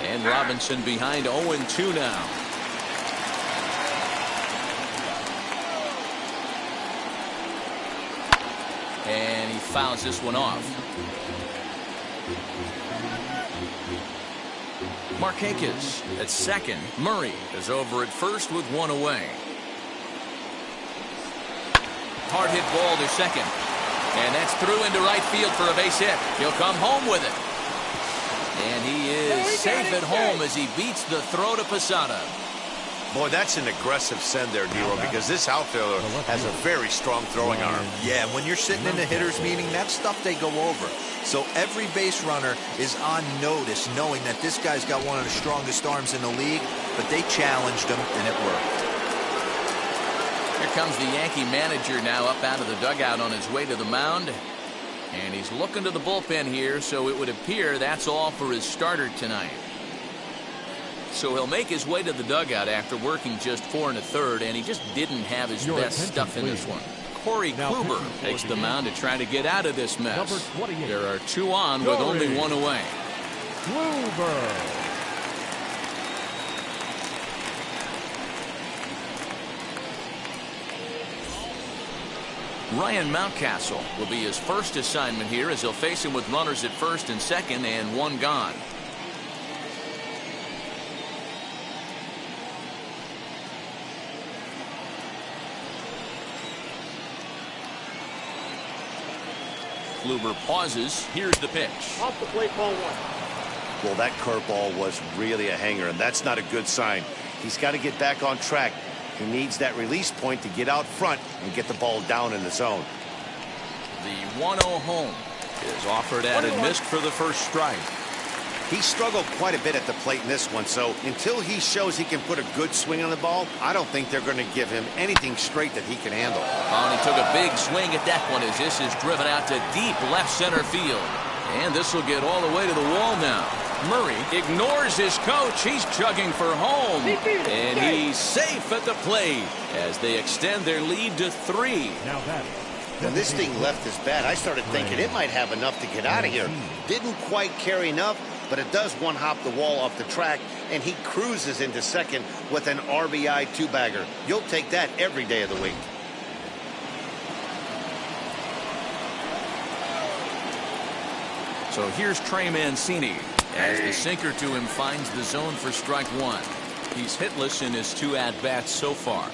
And Robinson behind 0-2 now. And he fouls this one off. Markakis at second. Murray is over at first with 1 away. Hard hit ball to second. And that's through into right field for a base hit. He'll come home with it. And he is safe at home as he beats the throw to Posada. Boy, that's an aggressive send there, D'Lo, because this outfielder has a very strong throwing arm. Yeah, when you're sitting in a hitter's meeting, that's stuff they go over. So every base runner is on notice, knowing that this guy's got one of the strongest arms in the league, but they challenged him, and it worked. Here comes the Yankee manager now up out of the dugout on his way to the mound. And he's looking to the bullpen here, so it would appear that's all for his starter tonight. So he'll make his way to the dugout after working just 4 1/3, and he just didn't have his best stuff in this one. Corey Kluber takes the mound to try to get out of this mess. There are 2 on with only 1 away. Kluber. Ryan Mountcastle will be his first assignment here as he'll face him with runners at first and second and 1 gone. Kluber pauses. Here's the pitch. Off the plate, ball 1. Well, that curveball was really a hanger, and that's not a good sign. He's got to get back on track. He needs that release point to get out front and get the ball down in the zone. The 1-0 home is offered at and missed for the first strike. He struggled quite a bit at the plate in this one, so until he shows he can put a good swing on the ball, I don't think they're going to give him anything straight that he can handle. Oh, and he took a big swing at that one as this is driven out to deep left center field. And this will get all the way to the wall now. Murray ignores his coach. He's chugging for home. And he's safe at the plate as they extend their lead to 3. Now that. When this thing left his bat, I started thinking it might have enough to get out of here. Didn't quite carry enough, but it does one-hop the wall off the track, and he cruises into second with an RBI 2-bagger. You'll take that every day of the week. So here's Trey Mancini as the sinker to him finds the zone for strike 1. He's hitless in his 2 at-bats so far.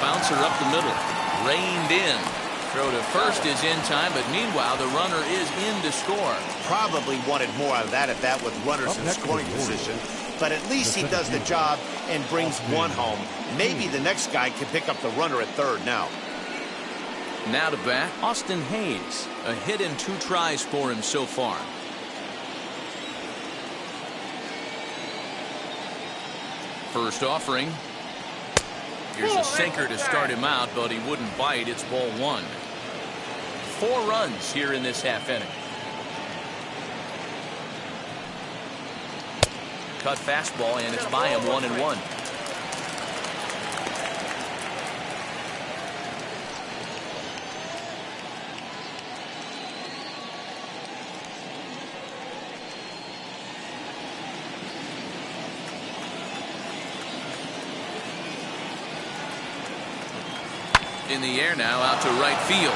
Bouncer up the middle, reined in. Throw to first is in time, but meanwhile the runner is in to score. Probably wanted more out of that at bat with runners in scoring position, but at least he does the job and brings 1 home. Maybe the next guy can pick up the runner at third now. Now to bat, Austin Hayes. A hit in 2 tries for him so far. First offering. Here's a sinker to start him out, but he wouldn't bite. It's ball 1. 4 runs here in this half inning. Cut fastball, and it's by him 1-1. In the air now, out to right field.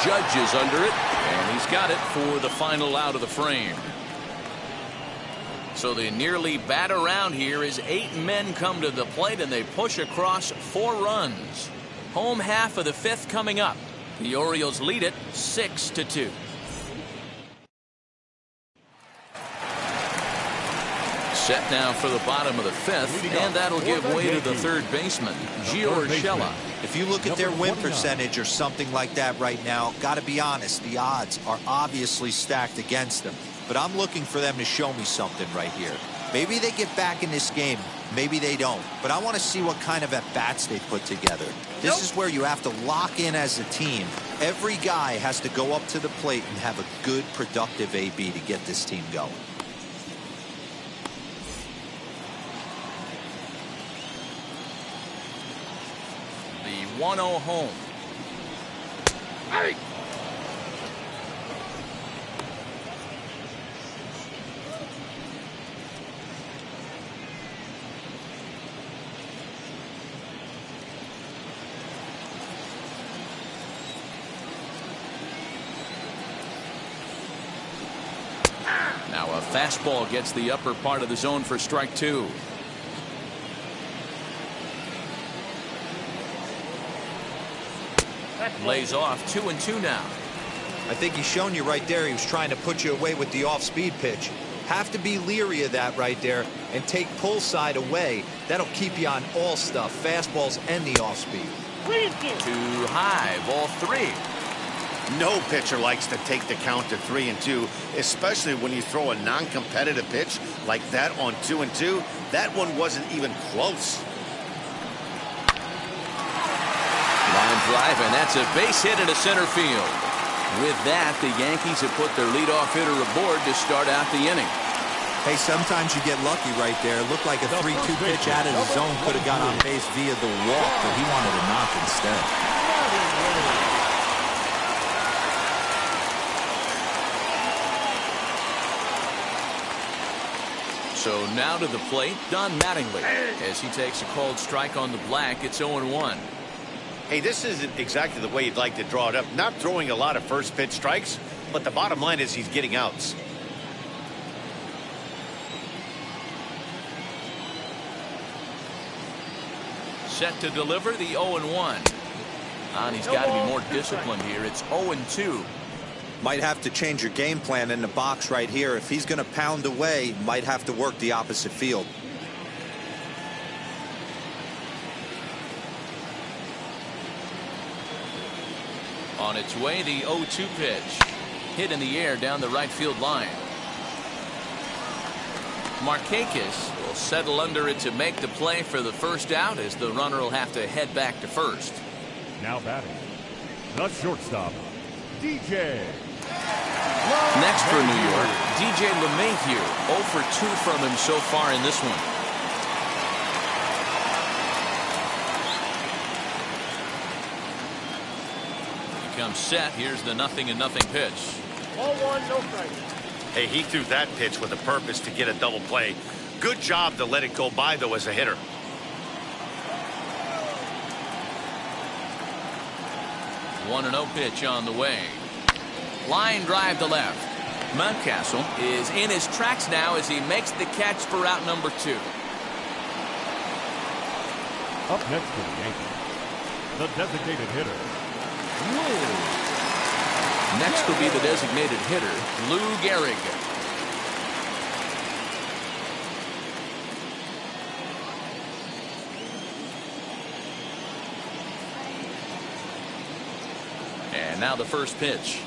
Judge is under it, and he's got it for the final out of the frame. So they nearly bat around here as 8 men come to the plate, and they push across 4 runs. Home half of the 5th coming up. The Orioles lead it 6-2. Set now for the bottom of the 5th, and that'll give way to the third baseman, Gio Urshela. If you look at their win percentage or something like that right now, got to be honest, the odds are obviously stacked against them. But I'm looking for them to show me something right here. Maybe they get back in this game. Maybe they don't. But I want to see what kind of at-bats they put together. This is where you have to lock in as a team. Every guy has to go up to the plate and have a good, productive AB to get this team going. The 1-0 home. Hey! Now a fastball gets the upper part of the zone for strike 2. Lays off 2-2 now. I think he's shown you right there he was trying to put you away with the off-speed pitch. Have to be leery of that right there and take pull side away. That'll keep you on all stuff, fastballs and the off-speed. Too high, ball 3. No pitcher likes to take the count to 3-2, especially when you throw a non-competitive pitch like that on 2-2. That one wasn't even close. Line drive, and that's a base hit into center field. With that, the Yankees have put their leadoff hitter aboard to start out the inning. Hey, sometimes you get lucky right there. It looked like a 3-2 pitch out of the zone could have got on base via the walk, but he wanted a knock instead. So now to the plate, Don Mattingly. As he takes a called strike on the black, it's 0-1. Hey, this isn't exactly the way you'd like to draw it up. Not throwing a lot of first pitch strikes, but the bottom line is he's getting outs. Set to deliver the 0-1. And he's got to be more disciplined here. It's 0-2. Might have to change your game plan in the box right here. If he's going to pound away, might have to work the opposite field. On its way, the 0-2 pitch. Hit in the air down the right field line. Markakis will settle under it to make the play for the first out, as the runner will have to head back to first. Now batting, the shortstop, DJ. Next for New York, DJ LeMahieu, 0 for 2 from him so far in this one. Comes set. Here's the 0-0 pitch. Ball 1, no strike. Hey, he threw that pitch with a purpose to get a double play. Good job to let it go by, though, as a hitter. One 1-0 pitch on the way. Line drive to left. Mountcastle is in his tracks now as he makes the catch for out number 2. Up next for the Yankees, the designated hitter. Next will be the designated hitter, Lou Gehrig. And now the first pitch.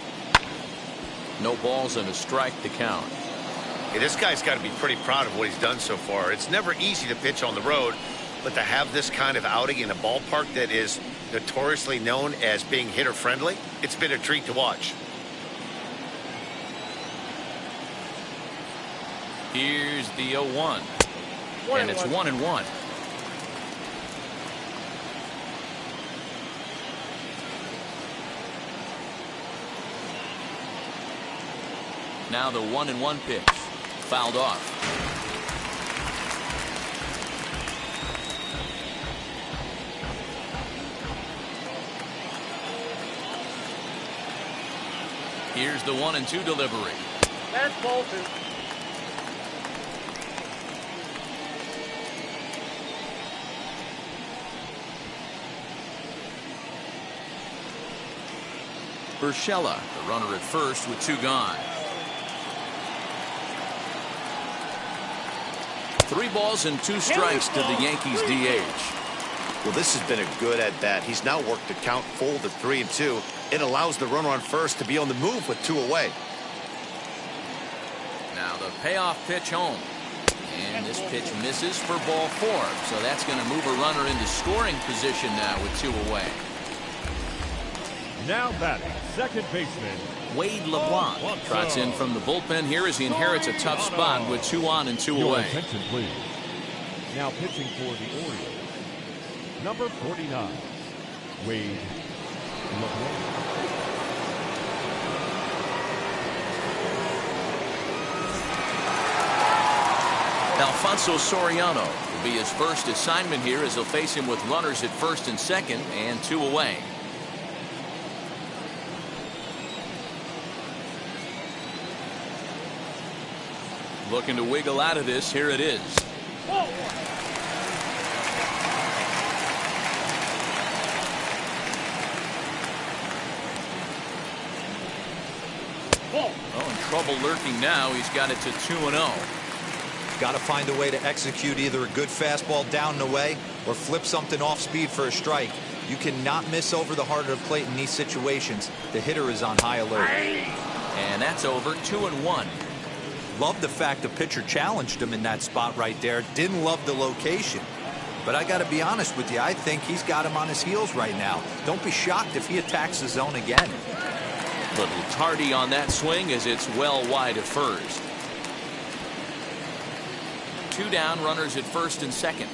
No balls and a strike to count. Hey, this guy's got to be pretty proud of what he's done so far. It's never easy to pitch on the road, but to have this kind of outing in a ballpark that is notoriously known as being hitter friendly, it's been a treat to watch. Here's the 0-1. And it's 1-1. Now the 1-1 pitch. Fouled off. Here's the 1-2 delivery. That's ball 2. Urshela, the runner at first with 2 gone. 3 balls and 2 strikes to the Yankees DH. Well, this has been a good at-bat. He's now worked the count full to 3-2. It allows the runner on first to be on the move with 2 away. Now the payoff pitch home. And this pitch misses for ball 4. So that's going to move a runner into scoring position now with 2 away. Now batting, second baseman, Wade LeBlanc trots in from the bullpen here as he inherits a tough spot with 2 on and 2 Your away. attention, please. Now pitching for the Orioles, number 49, Wade LeBlanc. Alfonso Soriano will be his first assignment here as he'll face him with runners at first and second and 2 away. Looking to wiggle out of this. Here it is. Oh, in trouble lurking now. He's got it to 2-0. Got to find a way to execute either a good fastball down and away or flip something off speed for a strike. You cannot miss over the heart of the plate in these situations. The hitter is on high alert. And that's over. 2-1. Love the fact the pitcher challenged him in that spot right there. Didn't love the location. But I got to be honest with you, I think he's got him on his heels right now. Don't be shocked if he attacks the zone again. Little tardy on that swing as it's well wide of first. 2 down, runners at first and second.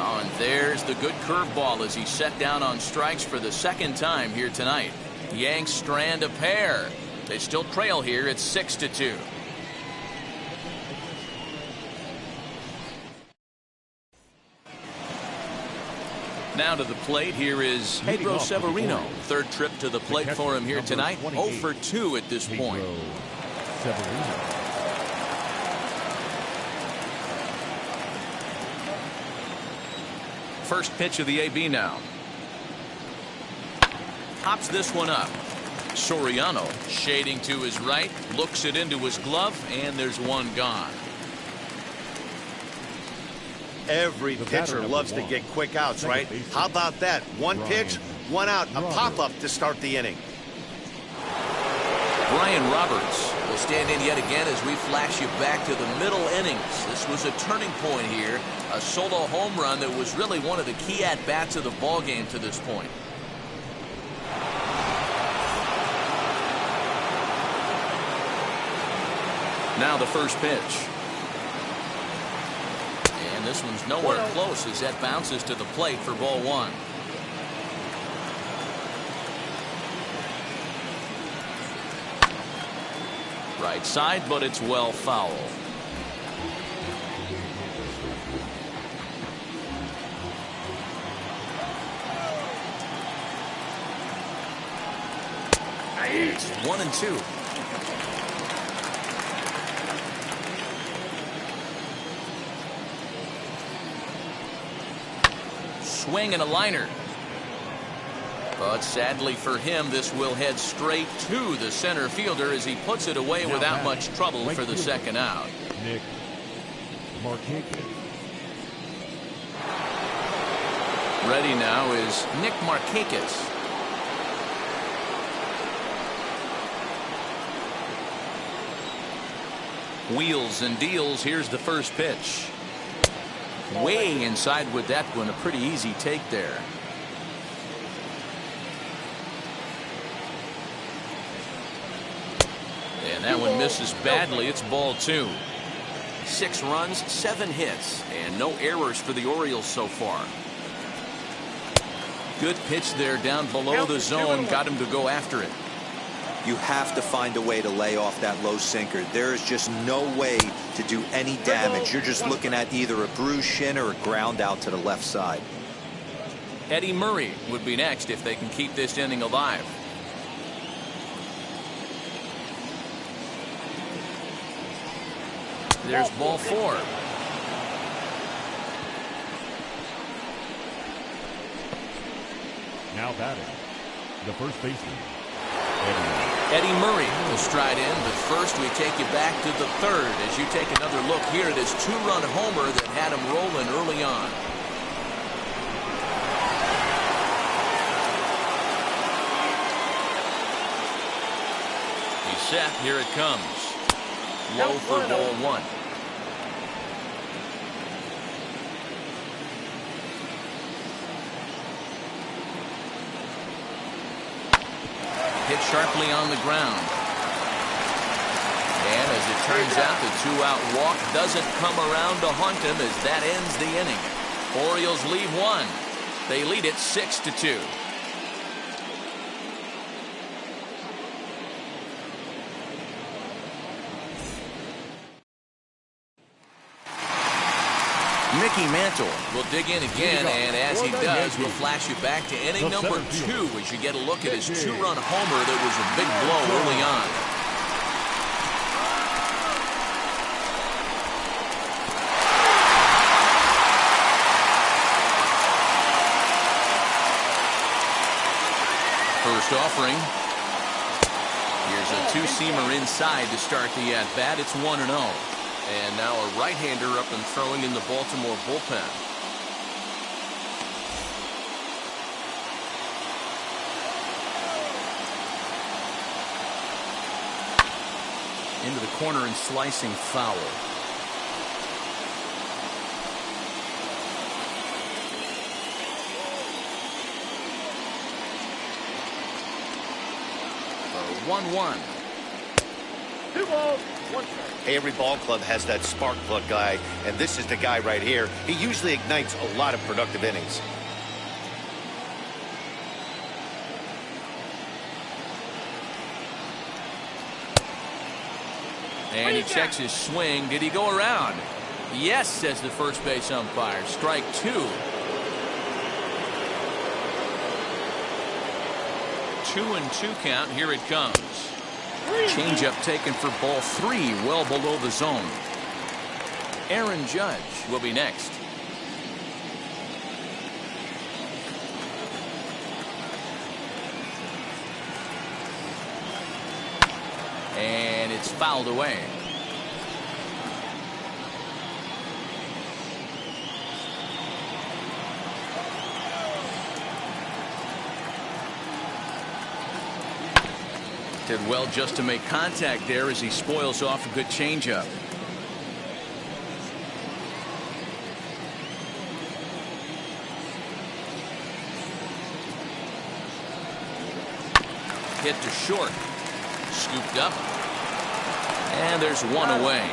Oh, and there's the good curveball as he set down on strikes for the second time here tonight. Yanks strand a pair. They still trail here at 6-2. Now to the plate, here is Pedro Severino. Third trip to the plate for him here tonight. 0 for 2 at this point. First pitch of the AB now. Pops this one up. Soriano shading to his right, looks it into his glove, and there's one gone. Every pitcher loves to get quick outs, right? How about that? One pitch, one out, a pop-up to start the inning. Brian Roberts will stand in yet again as we flash you back to the middle innings. This was a turning point here, a solo home run that was really one of the key at-bats of the ball game to this point. Now the first pitch. And this one's nowhere close as that bounces to the plate for ball 1. Right side, but it's well foul. It's 1-2. Swing and a liner. But sadly for him, this will head straight to the center fielder as he puts it away without much trouble for the second out. Nick Markakis. Ready now is Nick Markakis. Wheels and deals. Here's the first pitch. Way inside with that one. A pretty easy take there. And that one misses badly. It's ball 2. 6 runs, 7 hits, and no errors for the Orioles so far. Good pitch there down below the zone. Got him to go after it. You have to find a way to lay off that low sinker. There is just no way to do any damage. You're just looking at either a bruised shin or a ground out to the left side. Eddie Murray would be next if they can keep this inning alive. There's ball 4. Now batting, the first baseman, Eddie Murray will stride in, but first we take you back to the third as you take another look here at his 2-run homer that had him rolling early on. He's set. Here it comes. Low for ball 1. Hit sharply on the ground. And as it turns out, the 2-out walk doesn't come around to haunt him as that ends the inning. Orioles lead 1. They lead it 6-2. Mickey Mantle will dig in again, and as he does, we'll flash you back to inning number 2 as you get a look at his 2-run homer that was a big blow early on. next offering. Here's a two-seamer inside to start the at-bat. It's 1-0. And now a right-hander up and throwing in the Baltimore bullpen. Into the corner and slicing foul. For 1-1. 2 balls, 1 strike. Hey, every ball club has that spark plug guy, and this is the guy right here. He usually ignites a lot of productive innings. And he checks his swing. Did he go around? Yes, says the first base umpire. Strike 2. 2-2 count. Here it comes. Changeup taken for ball 3, well below the zone. Aaron Judge will be next. And it's fouled away. Did well just to make contact there as he spoils off a good changeup. Hit to short. Scooped up. And there's one away.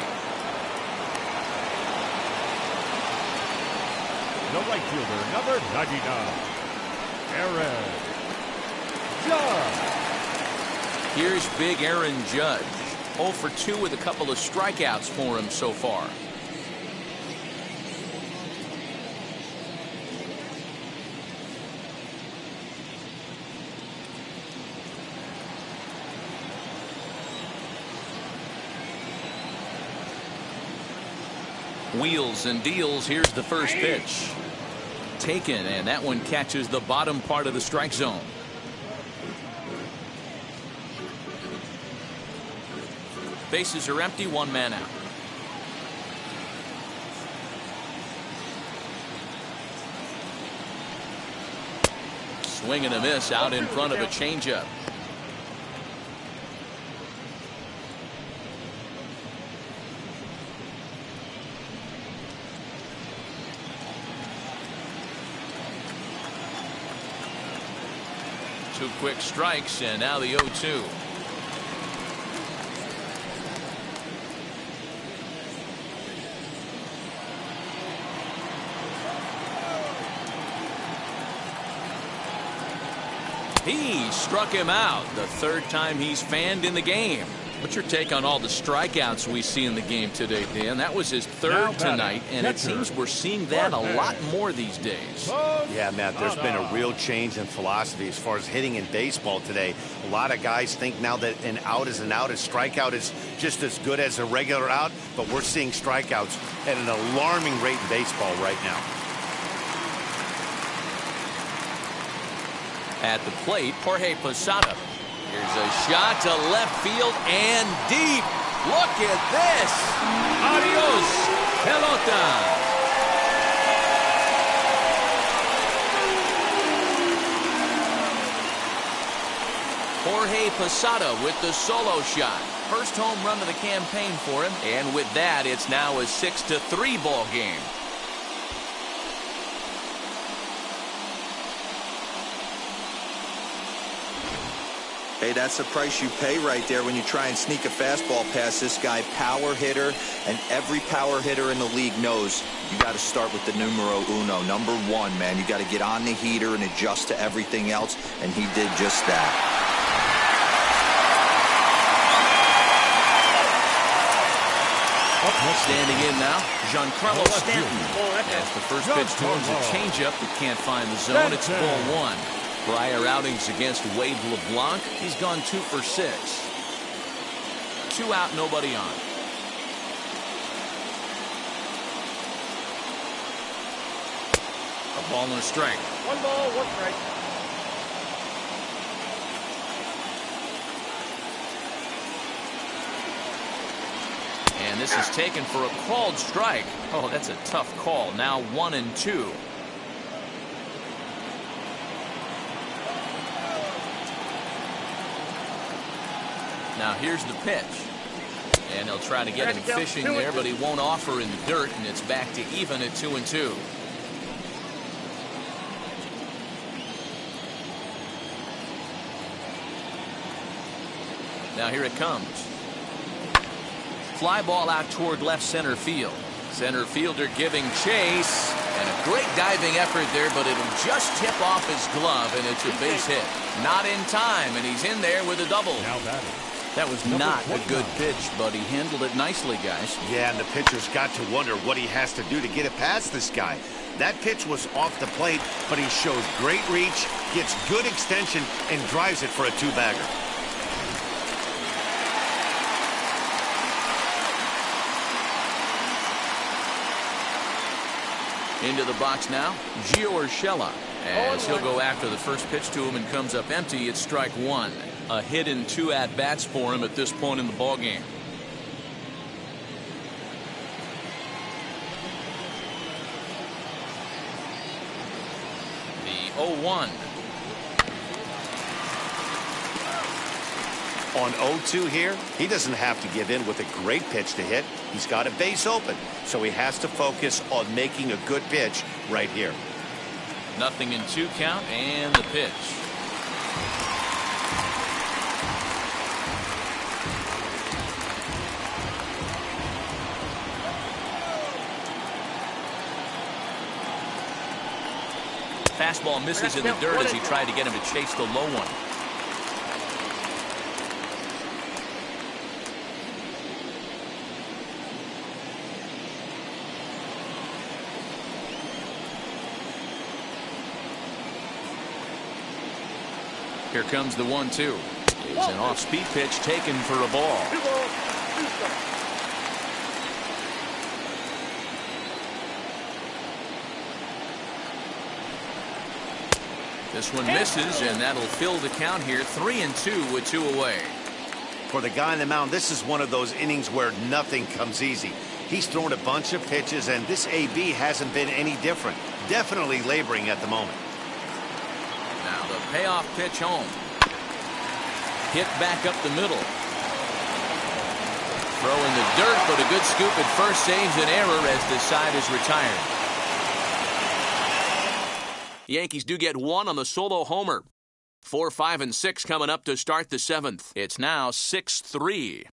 The right fielder, number 99, Aaron Judge. Here's big Aaron Judge. 0 for 2 with a couple of strikeouts for him so far. Wheels and deals. Here's the first pitch. Taken, and that one catches the bottom part of the strike zone. Bases are empty, 1 man out. Swing and a miss out in front of a changeup. Two quick strikes, and now the 0-2. He struck him out, the third time he's fanned in the game. What's your take on all the strikeouts we see in the game today, Dan? That was his third tonight, and it seems we're seeing that a lot more these days. Yeah, Matt, there's been a real change in philosophy as far as hitting in baseball today. A lot of guys think now that an out is an out, a strikeout is just as good as a regular out, but we're seeing strikeouts at an alarming rate in baseball right now. At the plate, Jorge Posada. Here's a shot to left field and deep. Look at this. Adios, pelota. Jorge Posada with the solo shot. First home run of the campaign for him. And with that, it's now a 6-3 ball game. Hey, that's the price you pay right there when you try and sneak a fastball past this guy. Power hitter, and every power hitter in the league knows you got to start with the numero uno, number 1, man. You got to get on the heater and adjust to everything else, and he did just that. Standing in now, Giancarlo Stanton. As the first pitch towards a changeup that can't find the zone, it's ball 1. Prior outings against Wade LeBlanc, he's gone 2 for 6. 2 out, nobody on. A ball and a strike. 1 ball, 1 strike. this is taken for a called strike. Oh, that's a tough call. Now 1-2. Now here's the pitch. And they'll try to get him fishing there, but he won't offer in the dirt, and it's back to even at 2-2. Now here it comes. Fly ball out toward left center field. Center fielder giving chase. And a great diving effort there, but it'll just tip off his glove, and it's a base hit. Not in time, and he's in there with a double. Now batting. That was not a good pitch, but he handled it nicely, guys. Yeah, and the pitcher's got to wonder what he has to do to get it past this guy. That pitch was off the plate, but he shows great reach, gets good extension, and drives it for a two-bagger. Into the box now, Gio Urshela. As he'll go after the first pitch to him and comes up empty, it's strike one. A hit and 2 at-bats for him at this point in the ballgame. The 0-1. On 0-2 here, he doesn't have to give in with a great pitch to hit. He's got a base open, so he has to focus on making a good pitch right here. 0-2 count, and the pitch. Fastball misses in the dirt as he tried to get him to chase the low one. Here comes the 1-2. It's an off-speed pitch taken for a ball. This one misses, and that'll fill the count here. 3-2 with 2 away. For the guy on the mound, this is one of those innings where nothing comes easy. He's thrown a bunch of pitches, and this AB hasn't been any different. Definitely laboring at the moment. Now the payoff pitch home. Hit back up the middle. Throw in the dirt, but a good scoop at first saves an error as the side is retired. The Yankees do get one on the solo homer. 4, 5, and 6 coming up to start the 7th. It's now 6-3.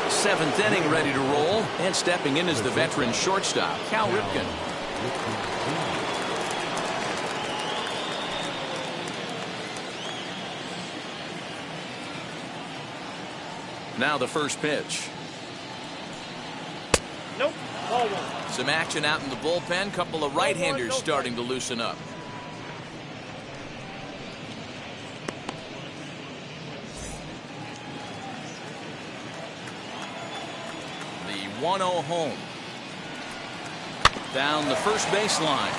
Seventh inning ready to roll, and stepping in is the veteran shortstop, Cal Ripken. Now the first pitch. Nope. Ball one. Some action out in the bullpen. Couple of right-handers starting to loosen up. The 1-0 home. Down the first baseline.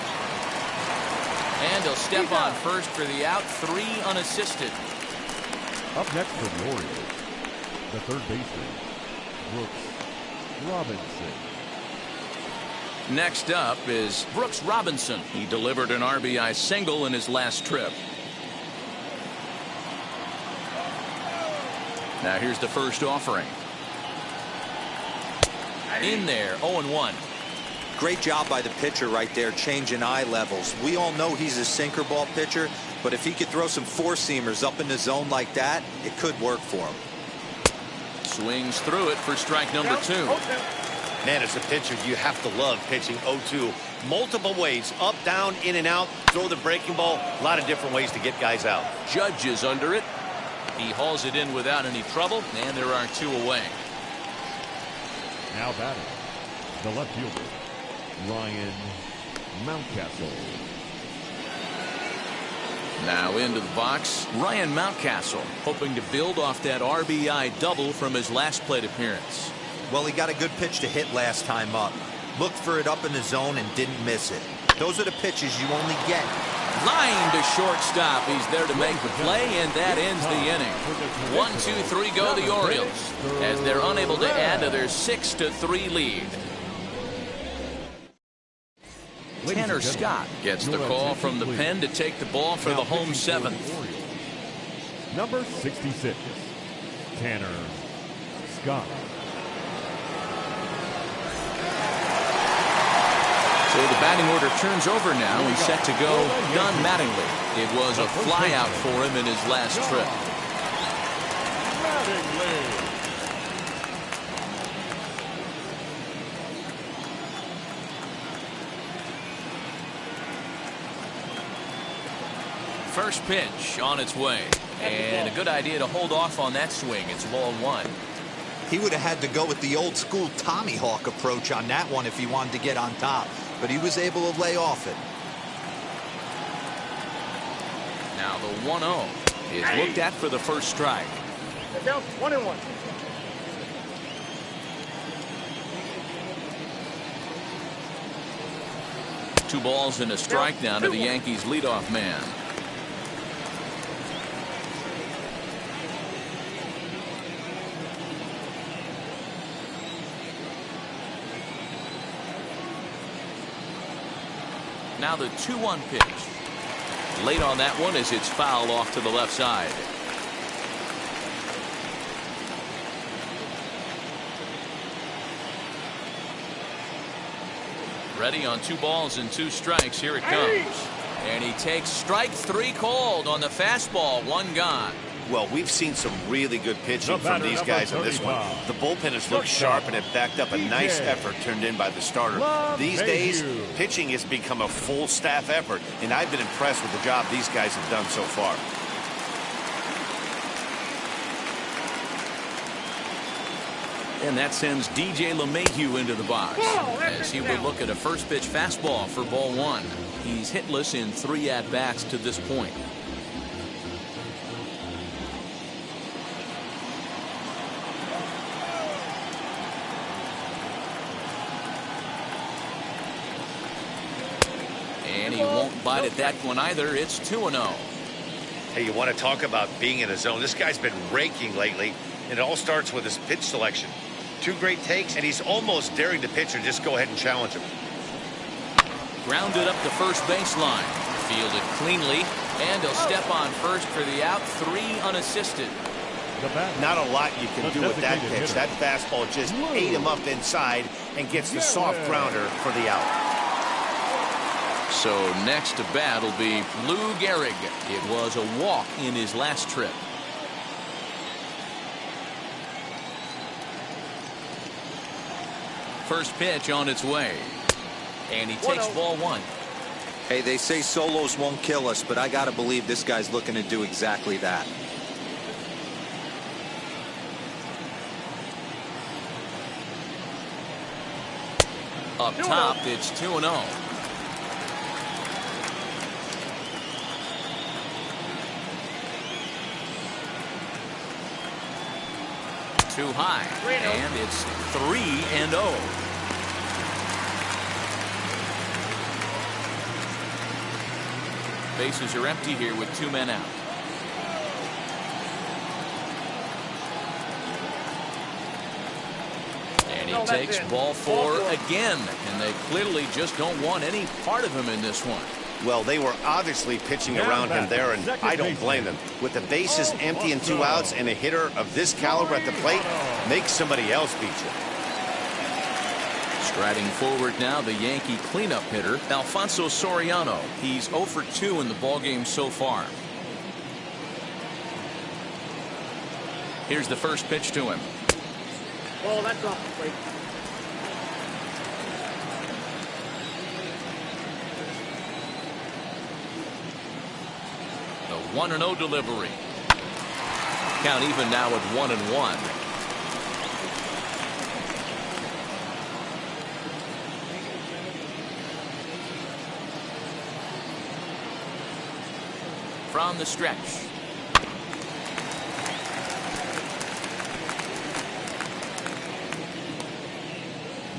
And he'll step on first for the out. 3 unassisted. Up next for the Orioles, the third baseman, Brooks Robinson. Next up is Brooks Robinson. He delivered an RBI single in his last trip. Now here's the first offering. In there, 0-1. Great job by the pitcher right there, changing eye levels. We all know he's a sinker ball pitcher, but if he could throw some four-seamers up in the zone like that, it could work for him. Swings through it for strike number 2. Man, as a pitcher, you have to love pitching 0-2. Multiple ways, up, down, in and out, throw the breaking ball. A lot of different ways to get guys out. Judge is under it. He hauls it in without any trouble, and there are 2 away. Now batting, the left fielder, Ryan Mountcastle. Now into the box, Ryan Mountcastle, hoping to build off that RBI double from his last plate appearance. Well, he got a good pitch to hit last time up. Looked for it up in the zone and didn't miss it. Those are the pitches you only get. Line to shortstop. He's there to make the play, and that ends the inning. 1-2-3 go the Orioles as they're unable to add to their 6-3 lead. Tanner Scott gets the call from the pen to take the ball for the home seventh. Number 66, Tanner Scott. So the batting order turns over now. He's set to go Don Mattingly. It was a flyout for him in his last trip. First pitch on its way. And a good idea to hold off on that swing. It's ball one. He would have had to go with the old school Tommy Hawk approach on that one if he wanted to get on top. But he was able to lay off it. Now the 1-0 is looked at for the first strike. Get down 1-1. Two balls and a strike now to the Yankees leadoff man. Now the 2-1 pitch. Late on that one as it's fouled off to the left side. Ready on 2 balls and 2 strikes. Here it comes. And he takes strike 3 called on the fastball. 1 gone. Well, we've seen some really good pitching from these guys in this one. The bullpen has looked sharp and it backed up a nice effort turned in by the starter. These days, pitching has become a full staff effort, and I've been impressed with the job these guys have done so far. And that sends DJ LeMahieu into the box as he will look at a first pitch fastball for ball 1. He's hitless in 3 at-bats to this point. And he won't bite at that one either. It's 2-0. Hey, you want to talk about being in a zone? This guy's been raking lately, and it all starts with his pitch selection. 2 great takes, and he's almost daring the pitcher just go ahead and challenge him. Grounded up the first baseline. Fielded cleanly, and he'll step on first for the out. 3 unassisted. Not a lot you can do with that pitch. That fastball just ate him up inside and gets the soft grounder for the out. So next to bat will be Lou Gehrig. It was a walk in his last trip. First pitch on its way. And he takes ball 1. Hey, they say solos won't kill us, but I got to believe this guy's looking to do exactly that. Up top, it's 2-0. Too high, and it's 3-0. Bases are empty here with 2 men out. And he takes ball 4 again, and they clearly just don't want any part of him in this one. Well, they were obviously pitching around him there, and I don't blame them. With the bases empty and 2 outs, and a hitter of this caliber at the plate, make somebody else beat you. Striding forward now, the Yankee cleanup hitter, Alfonso Soriano. He's 0 for 2 in the ballgame so far. Here's the first pitch to him. Oh, that's off the plate. The 1-0 delivery. Count even now at 1-1. From the stretch.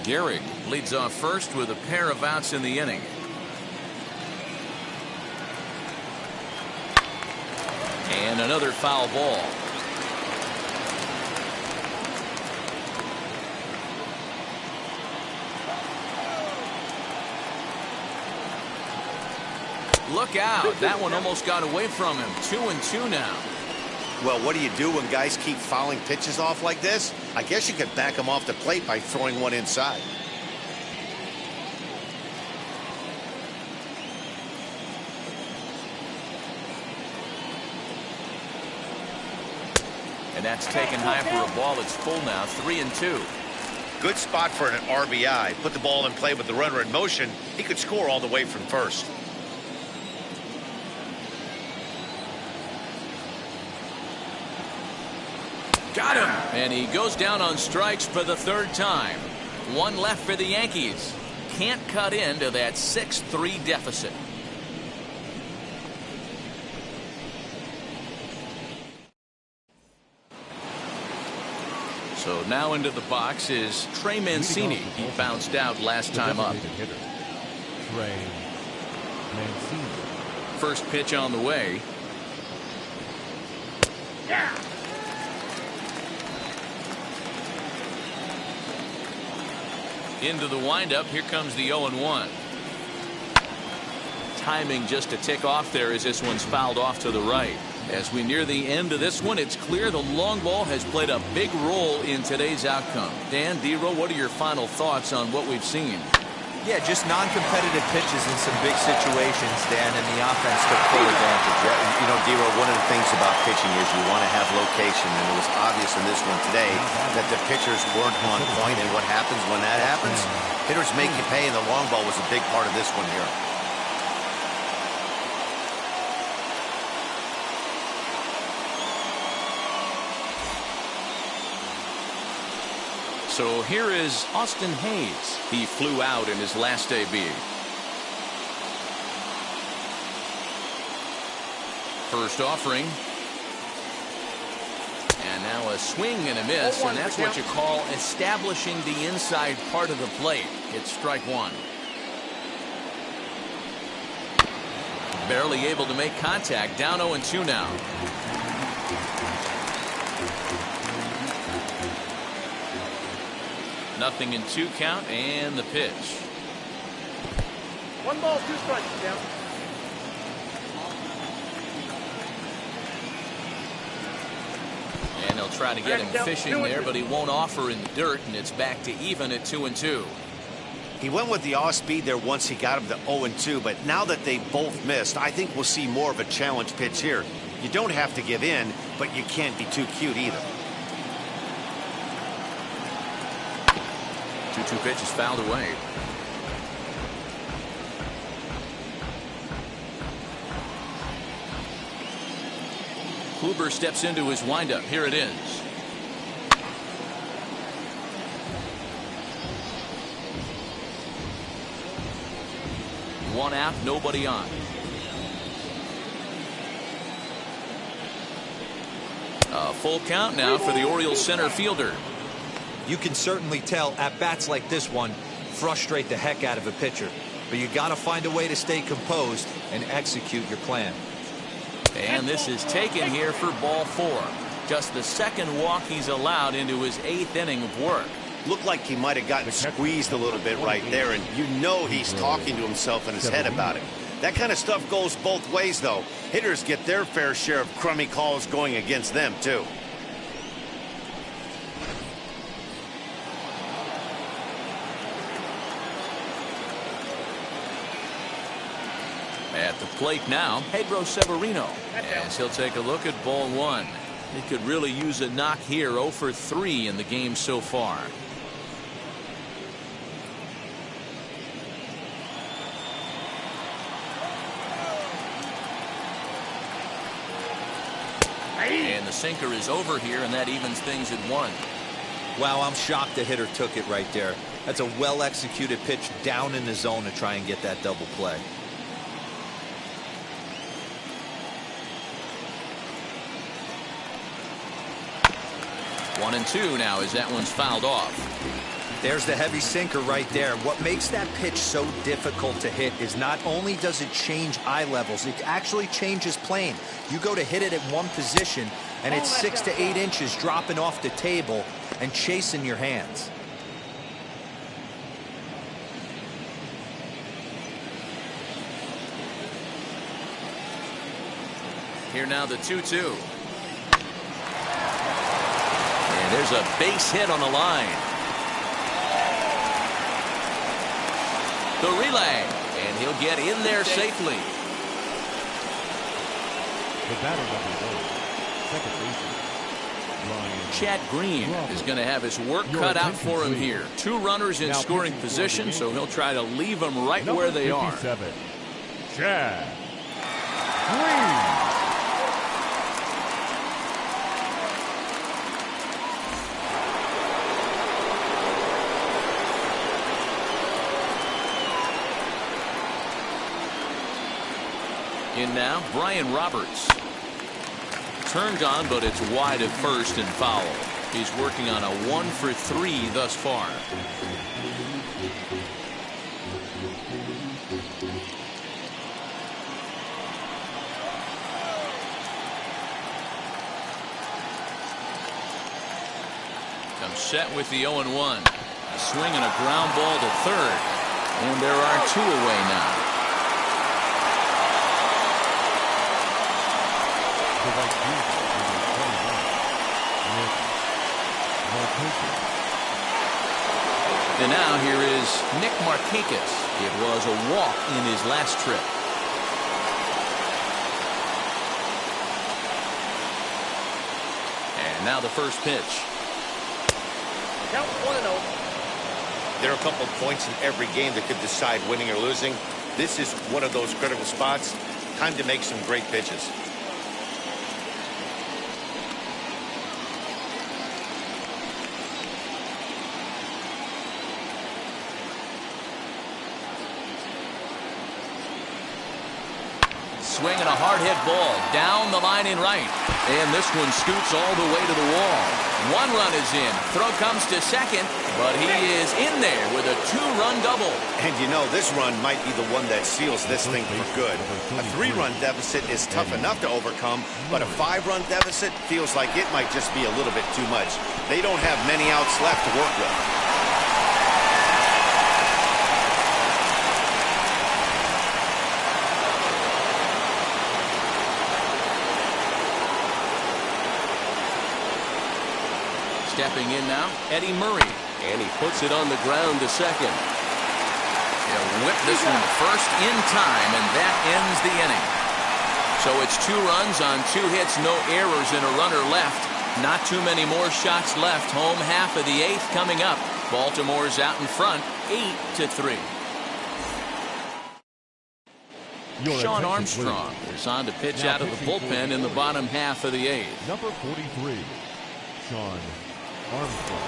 Gehrig leads off first with a pair of outs in the inning. And another foul ball. Look out. That one almost got away from him. 2-2 now. Well, what do you do when guys keep fouling pitches off like this? I guess you could back them off the plate by throwing one inside. And that's taken high for a ball. It's full now. 3-2. Good spot for an RBI. Put the ball in play with the runner in motion. He could score all the way from first. Got him. And he goes down on strikes for the third time. One left for the Yankees. Can't cut into that 6-3 deficit. So now into the box is Trey Mancini. He bounced out last time up. Trey Mancini. First pitch on the way. Yeah. Into the windup. Here comes the 0-1. Timing just a tick off there as this one's fouled off to the right. As we near the end of this one, it's clear the long ball has played a big role in today's outcome. Dan, D-Row, what are your final thoughts on what we've seen? Yeah, just non-competitive pitches in some big situations, Dan, and the offense took full advantage. Yeah, you know, D-Row, one of the things about pitching is you want to have location, and it was obvious in this one today that the pitchers weren't on point, and what happens when that happens? Hitters make you pay, and the long ball was a big part of this one here. So here is Austin Hayes. He flew out in his last AB. First offering. And now a swing and a miss, and that's what you call establishing the inside part of the plate. It's strike one. Barely able to make contact. Down 0-2 now. Nothing in 2 count, and the pitch. 1 ball, 2 strikes, Jim. And they'll try to get him fishing there, but he won't offer in the dirt, and it's back to even at 2-2. He went with the off speed there once he got him to 0-2, but now that they both missed, I think we'll see more of a challenge pitch here. You don't have to give in, but you can't be too cute either. 2-2 pitch is fouled away. Kluber steps into his windup. Here it is. One out, nobody on. A full count now for the Orioles center fielder. You can certainly tell at-bats like this one frustrate the heck out of a pitcher. But you got to find a way to stay composed and execute your plan. And this is taken here for ball 4. Just the second walk he's allowed into his 8th inning of work. Looked like he might have gotten squeezed a little bit right there, and you know he's talking to himself in his head about it. That kind of stuff goes both ways, though. Hitters get their fair share of crummy calls going against them, too. At the plate now, Pedro Severino, as he'll take a look at ball 1. He could really use a knock here. 0 for 3 in the game so far. And the sinker is over here, and that evens things at 1. Wow, I'm shocked the hitter took it right there. That's a well-executed pitch down in the zone to try and get that double play. One and two now as that one's fouled off. There's the heavy sinker right there. What makes that pitch so difficult to hit is not only does it change eye levels, it actually changes plane. You go to hit it at one position, and it's 6 to 8 inches dropping off the table and chasing your hands. Here now the 2-2. And there's a base hit on the line. The relay, and he'll get in there safely. The batter number 1, second baseman, Chad Green is going to have his work cut out for him here. 2 runners in scoring position, so he'll try to leave them right where they are. Chad Green. In now, Brian Roberts. Turned on, but it's wide at first and foul. He's working on a 1 for 3 thus far. Comes set with the 0-1. A swing and a ground ball to third. And there are 2 away now. And now here is Nick Markakis. It was a walk in his last trip. And now the first pitch. Count 1-0. There are a couple points in every game that could decide winning or losing. This is one of those critical spots. Time to make some great pitches. Swing and a hard hit ball down the line in right. And this one scoots all the way to the wall. 1 run is in. Throw comes to second, but he is in there with a 2-run double. And you know, this run might be the one that seals this thing for good. A 3-run deficit is tough enough to overcome, but a 5-run deficit feels like it might just be a little bit too much. They don't have many outs left to work with. Stepping in now, Eddie Murray. And he puts it on the ground to second. He'll whip this one first in time, and that ends the inning. So it's 2 runs on 2 hits, no errors, and a runner left. Not too many more shots left. Home half of the 8th coming up. Baltimore's out in front, 8-3. Sean Armstrong is on to pitch out of the bullpen in the bottom half of the 8th. Number 43, Sean Armstrong.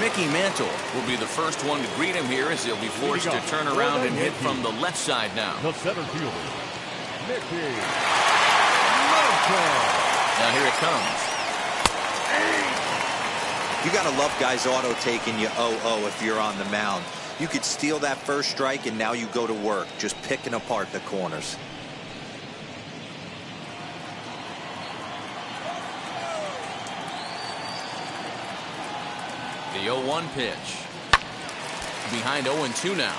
Mickey Mantle will be the first one to greet him here as he'll be forced to turn around and hit from the left side now. The center fielder, Mickey Mantle. Now here it comes. You got to love guys auto taking you 0-0 if you're on the mound. You could steal that first strike and now you go to work just picking apart the corners. The 0-1 pitch. Behind 0-2 now.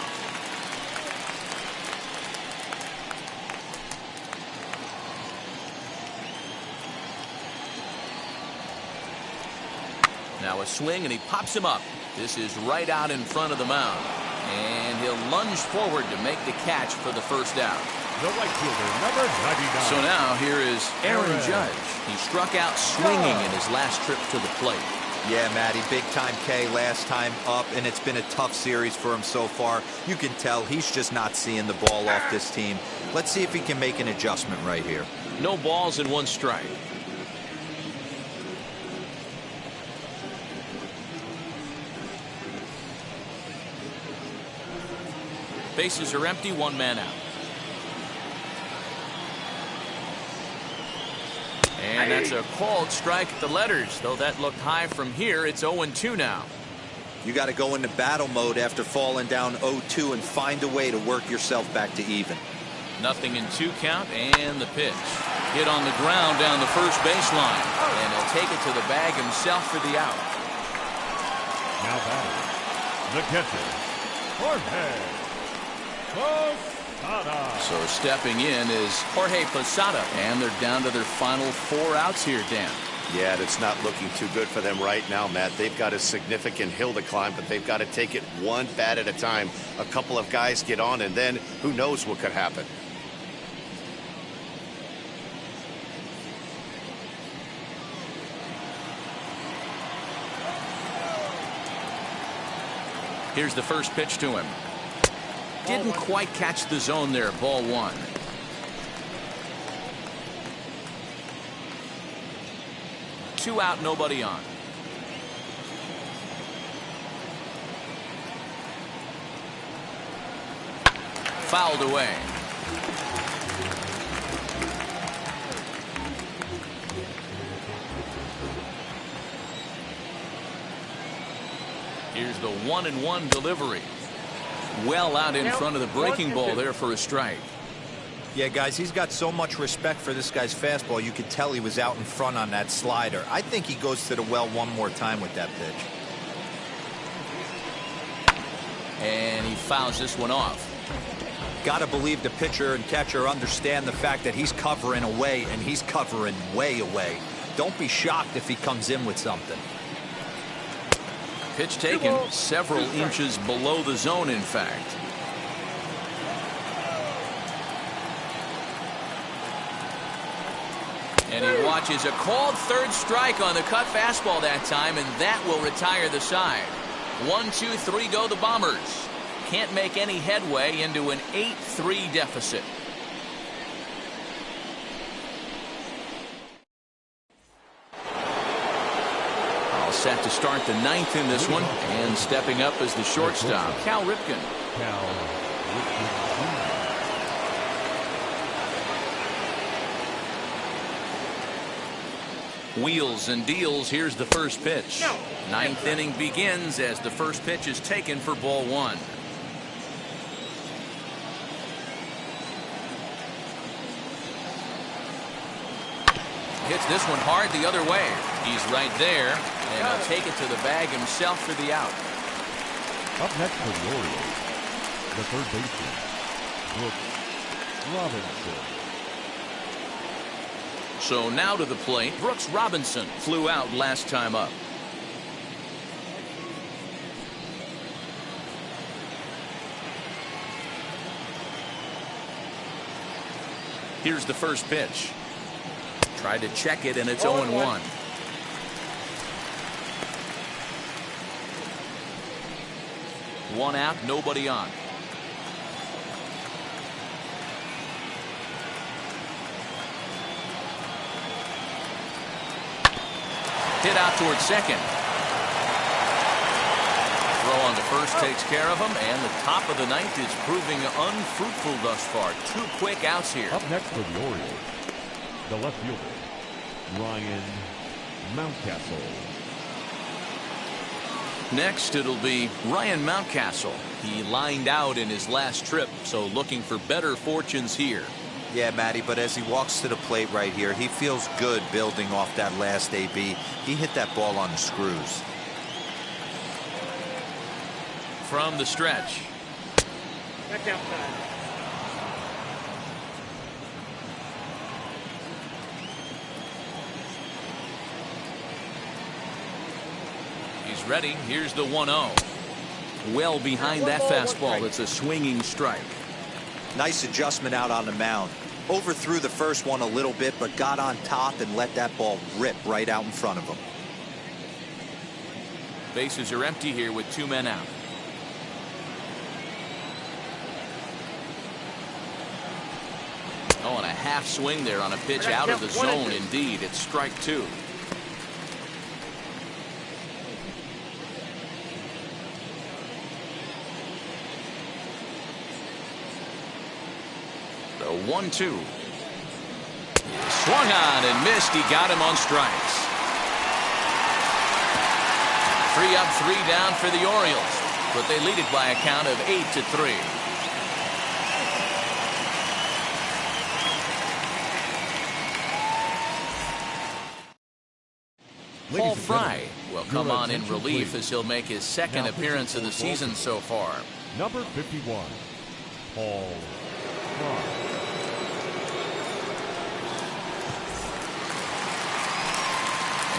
Now a swing and he pops him up. This is right out in front of the mound. And he'll lunge forward to make the catch for the first out. The right fielder, number 99. So now here is Aaron Judge. He struck out swinging in his last trip to the plate. Yeah, Matty, big time K last time up, and it's been a tough series for him so far. You can tell he's just not seeing the ball off this team. Let's see if he can make an adjustment right here. No balls and 1 strike. Bases are empty, 1 man out. And that's a called strike at the letters, though that looked high from here. It's 0-2 now. You got to go into battle mode after falling down 0-2 and find a way to work yourself back to even. 0-2 count, and the pitch. Hit on the ground down the first baseline. And he'll take it to the bag himself for the out. Now batting, the catcher, Jorge Posada. So stepping in is Jorge Posada. And they're down to their final 4 outs here, Dan. Yeah, it's not looking too good for them right now, Matt. They've got a significant hill to climb, but they've got to take it one bat at a time. A couple of guys get on, and then who knows what could happen. Here's the first pitch to him. Didn't quite catch the zone there. Ball 1. Two out, nobody on. Fouled away. Here's the 1-1 delivery. Well out in front of the breaking ball there for a strike. Yeah, guys, he's got so much respect for this guy's fastball. You could tell he was out in front on that slider. I think he goes to the well one more time with that pitch. And he fouls this one off. Got to believe the pitcher and catcher understand the fact that he's covering away, and he's covering way away. Don't be shocked if he comes in with something. Pitch taken several inches below the zone, in fact. And he watches a called third strike on the cut fastball that time, and that will retire the side. 1-2-3 go the Bombers. Can't make any headway into an 8-3 deficit. All set to start the 9th in this one, and stepping up as the shortstop, Cal Ripken. Wheels and deals. Here's the first pitch. 9th inning begins as the first pitch is taken for ball 1. Hits this one hard the other way. He's right there, and he'll take it to the bag himself for the out. Up next for the Orioles, the third baseman, Brooks Robinson. So now to the plate, Brooks Robinson flew out last time up. Here's the first pitch. Tried to check it, and it's 0-1. One out, nobody on. Hit out towards second. Throw on the first takes care of him, and the top of the 9th is proving unfruitful thus far. 2 quick outs here. Up next for the Orioles, the left fielder, Ryan Mountcastle. Next, it'll be Ryan Mountcastle. He lined out in his last trip, so looking for better fortunes here. Yeah, Matty, but as he walks to the plate right here, he feels good building off that last AB. He hit that ball on the screws. From the stretch. Back outside. He's ready. Here's the 1-0. Well behind that fastball. It's a swinging strike. Nice adjustment out on the mound. Overthrew the first one a little bit, but got on top and let that ball rip right out in front of him. Bases are empty here with 2 men out. Oh, and a half swing there on a pitch out of the zone. Indeed, it's strike 2. The 1-2. Swung on and missed. He got him on strikes. 3 up, 3 down for the Orioles, but they lead it by a count of 8-3. Paul Fry will come on in relief as he'll make his second appearance of the season so far. Number 51, Paul Fry.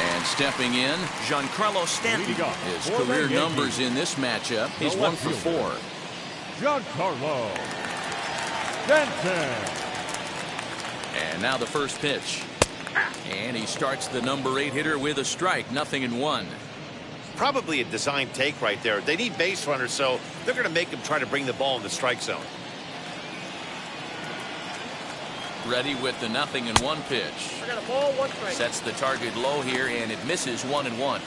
And stepping in, Giancarlo Stanton. His career numbers in this matchup, he's 1 for 4. Giancarlo Stanton. And now the first pitch. And he starts the number 8 hitter with a strike, 0-1. Probably a design take right there. They need base runners, so they're going to make him try to bring the ball in the strike zone. Ready with the 0-1 pitch. I got a ball, 1 strike. Sets the target low here, and it misses 1-1.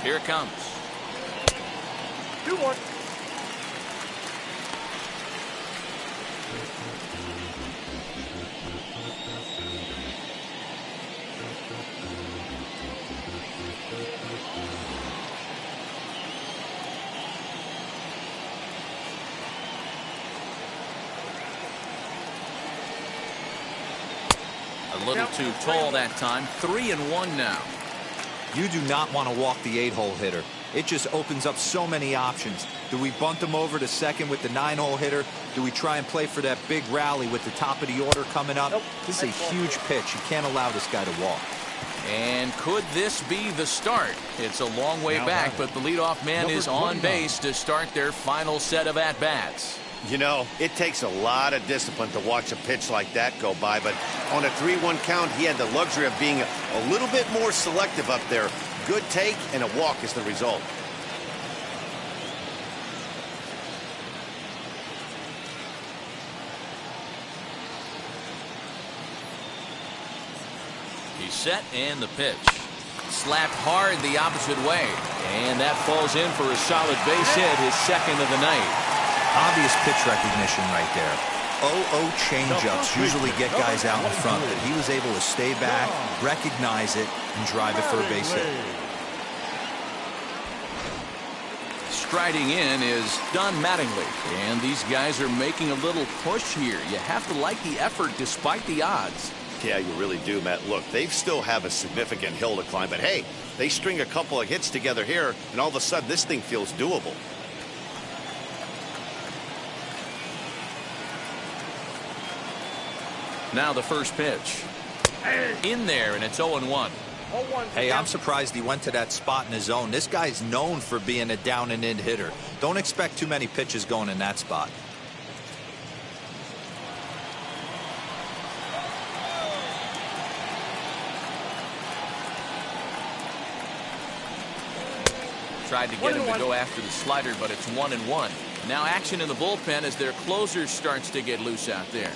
Here it comes. 2-1. A little too tall that time. 3-1 now. You do not want to walk the 8-hole hitter. It just opens up so many options. Do we bunt him over to second with the 9-hole hitter? Do we try and play for that big rally with the top of the order coming up? This is a huge pitch. You can't allow this guy to walk. And could this be the start? It's a long way back, but the leadoff man is on base to start their final set of at-bats. You know, it takes a lot of discipline to watch a pitch like that go by, but on a 3-1 count, he had the luxury of being a little bit more selective up there. Good take, and a walk is the result. He's set, and the pitch. Slapped hard the opposite way, and that falls in for a solid base hit, his second of the night. Obvious pitch recognition right there. 0-0 changeups usually get guys out in front, but he was able to stay back, recognize it, and drive it for a base hit. Striding in is Don Mattingly, and these guys are making a little push here. You have to like the effort despite the odds. Yeah, you really do, Matt. Look, they still have a significant hill to climb, but hey, they string a couple of hits together here, and all of a sudden this thing feels doable. Now the first pitch. In there, and it's 0-1. Hey, I'm surprised he went to that spot in his zone. This guy's known for being a down and in hitter. Don't expect too many pitches going in that spot. Tried to get him to go after the slider, but it's 1-1. Now action in the bullpen as their closer starts to get loose out there.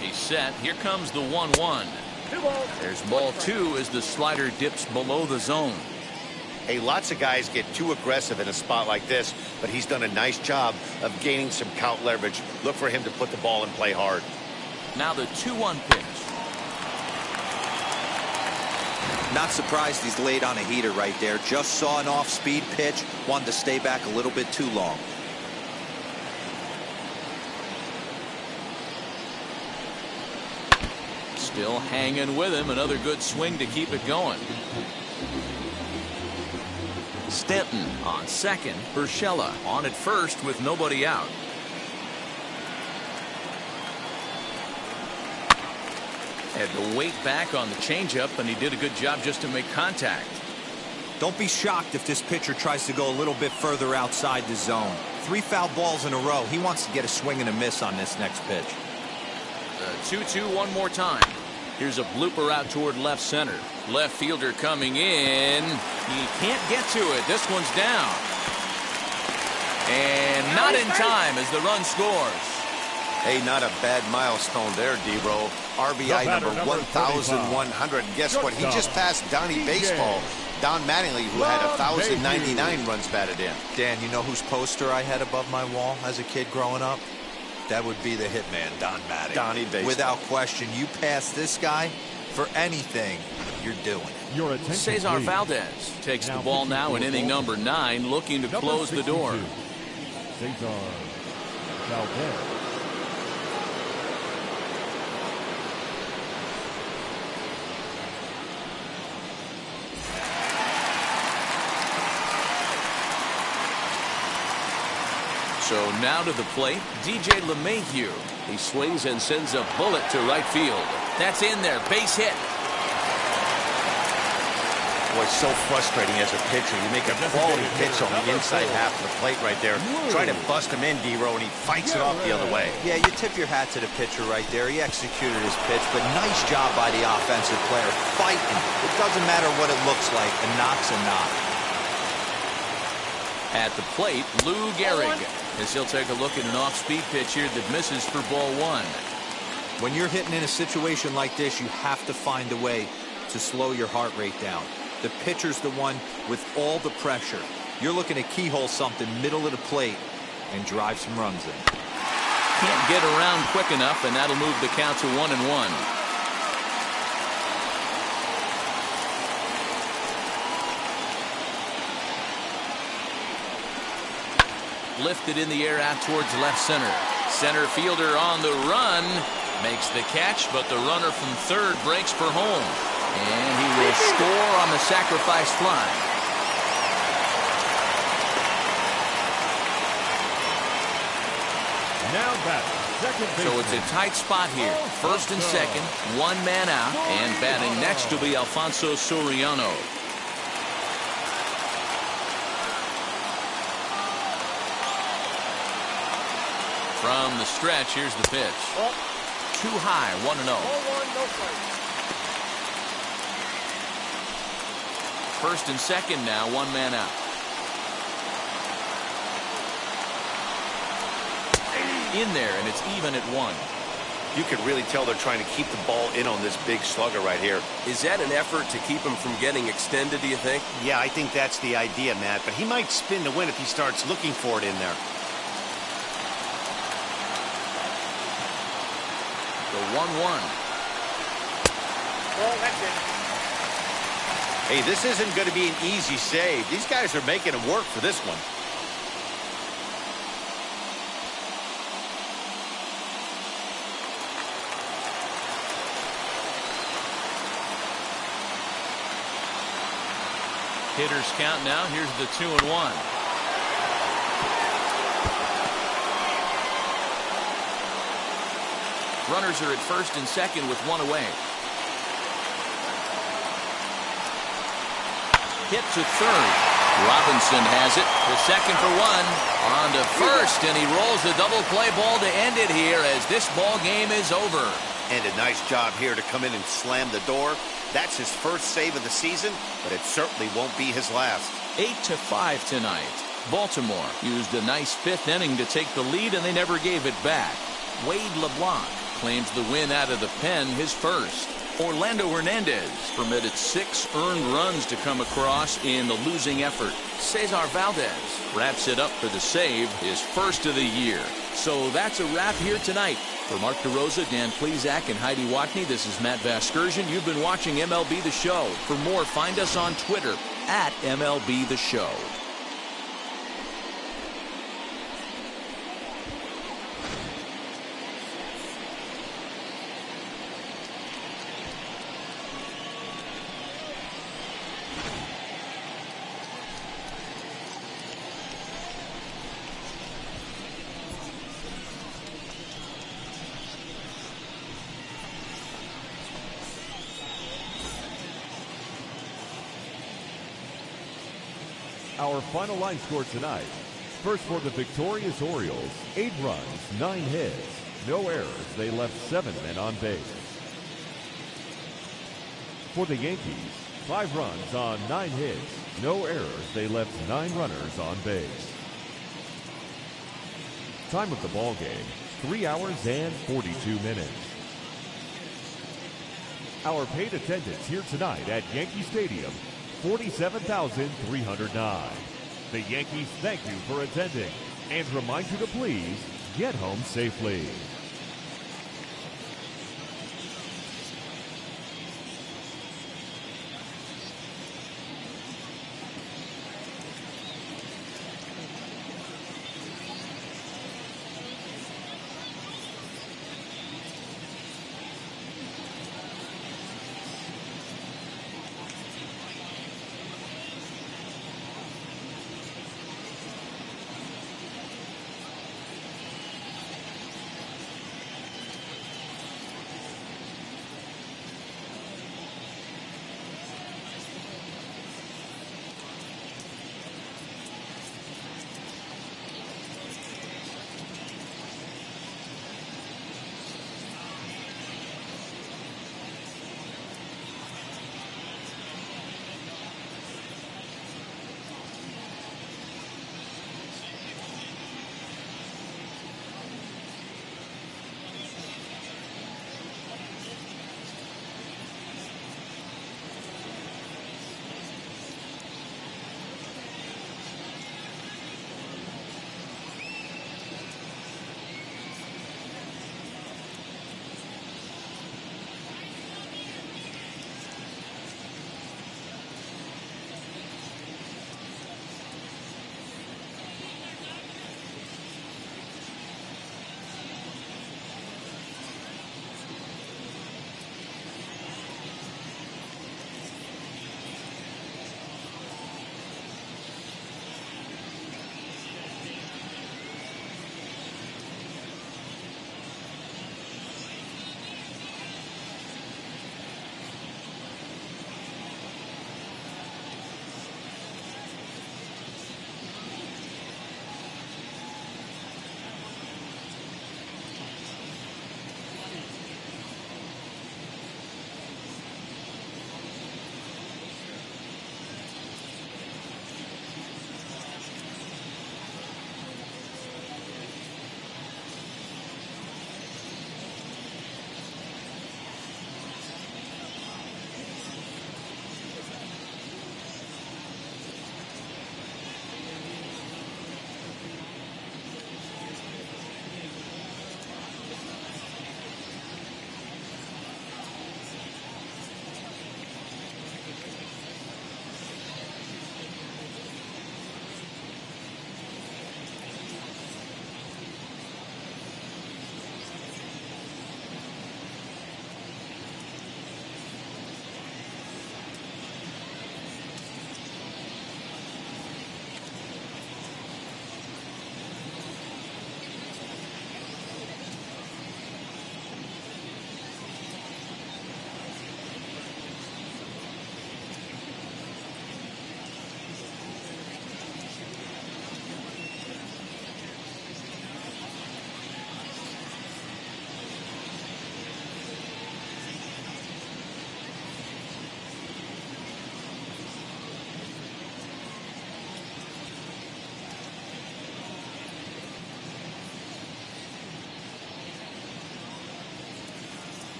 He's set. Here comes the 1-1. There's ball 2 as the slider dips below the zone. Hey, lots of guys get too aggressive in a spot like this, but he's done a nice job of gaining some count leverage. Look for him to put the ball in play hard. Now the 2-1 pitch. Not surprised he's laid on a heater right there. Just saw an off-speed pitch. Wanted to stay back a little bit too long. Still hanging with him. Another good swing to keep it going. Stanton on second. Urshela on at first with nobody out. Had to wait back on the changeup, and he did a good job just to make contact. Don't be shocked if this pitcher tries to go a little bit further outside the zone. 3 foul balls in a row. He wants to get a swing and a miss on this next pitch. 2-2 one more time. Here's a blooper out toward left center. Left fielder coming in. He can't get to it. This one's down. And not in time as the run scores. Hey, not a bad milestone there, D-Row. RBI number 1,100. And guess what? He just passed Donnie Baseball, Don Mattingly, who had 1,099 runs batted in. Dan, you know whose poster I had above my wall as a kid growing up? That would be the hitman, Don Mattingly. Donnie Baseball. Without question, you pass this guy for anything, you're doing it. Cesar Valdez takes the ball now in inning number 9, looking to close the door. Cesar Valdez. So now to the plate, DJ LeMahieu. He swings and sends a bullet to right field. That's in there, base hit. Boy, it's so frustrating as a pitcher. You make a quality pitch on the inside half of the plate right there. Try to bust him in, D-Row, and he fights it off the other way. Yeah, you tip your hat to the pitcher right there. He executed his pitch, but nice job by the offensive player. Fighting. It doesn't matter what it looks like. A knock's a knock. At the plate, Lou Gehrig, as he'll take a look at an off-speed pitch here that misses for ball 1. When you're hitting in a situation like this, you have to find a way to slow your heart rate down. The pitcher's the one with all the pressure. You're looking to keyhole something middle of the plate and drive some runs in. Can't get around quick enough, and that'll move the count to 1-1. Lifted in the air out towards left center. Center fielder on the run. Makes the catch, but the runner from third breaks for home. And he will score on the sacrifice fly. Now back, second base. So it's a tight spot here. First and second, one man out. And batting next will be Alfonso Soriano. From the stretch, here's the pitch. Too high, 1-0. First and second now, one man out. In there, and it's even at 1. You can really tell they're trying to keep the ball in on this big slugger right here. Is that an effort to keep him from getting extended, do you think? Yeah, I think that's the idea, Matt. But he might spin to win if he starts looking for it in there. The 1-1. Well, that's it. Hey, this isn't going to be an easy save. These guys are making him work for this one. Hitters count now. Here's the 2-1. Runners are at first and second with one away. Hit to third. Robinson has it. The second for one. On to first, and he rolls the double play ball to end it here as this ball game is over. And a nice job here to come in and slam the door. That's his first save of the season, but it certainly won't be his last. 8-5 tonight. Baltimore used a nice fifth inning to take the lead, and they never gave it back. Wade LeBlanc claims the win out of the pen, his first. Orlando Hernandez permitted 6 earned runs to come across in the losing effort. Cesar Valdez wraps it up for the save, his first of the year. So that's a wrap here tonight. For Mark DeRosa, Dan Plesac, and Heidi Watney, this is Matt Vasgersian. You've been watching MLB The Show. For more, find us on Twitter at MLB The Show. Our final line score tonight. First for the victorious Orioles, 8 runs, 9 hits, no errors. They left 7 men on base. For the Yankees, 5 runs on 9 hits, no errors. They left 9 runners on base. Time of the ball game, 3 hours and 42 minutes. Our paid attendance here tonight at Yankee Stadium, 47,309. The Yankees thank you for attending and remind you to please get home safely.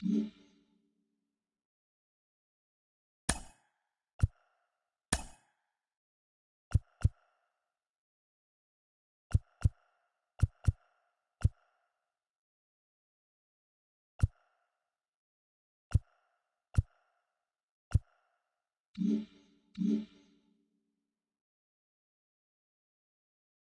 Mm-hmm.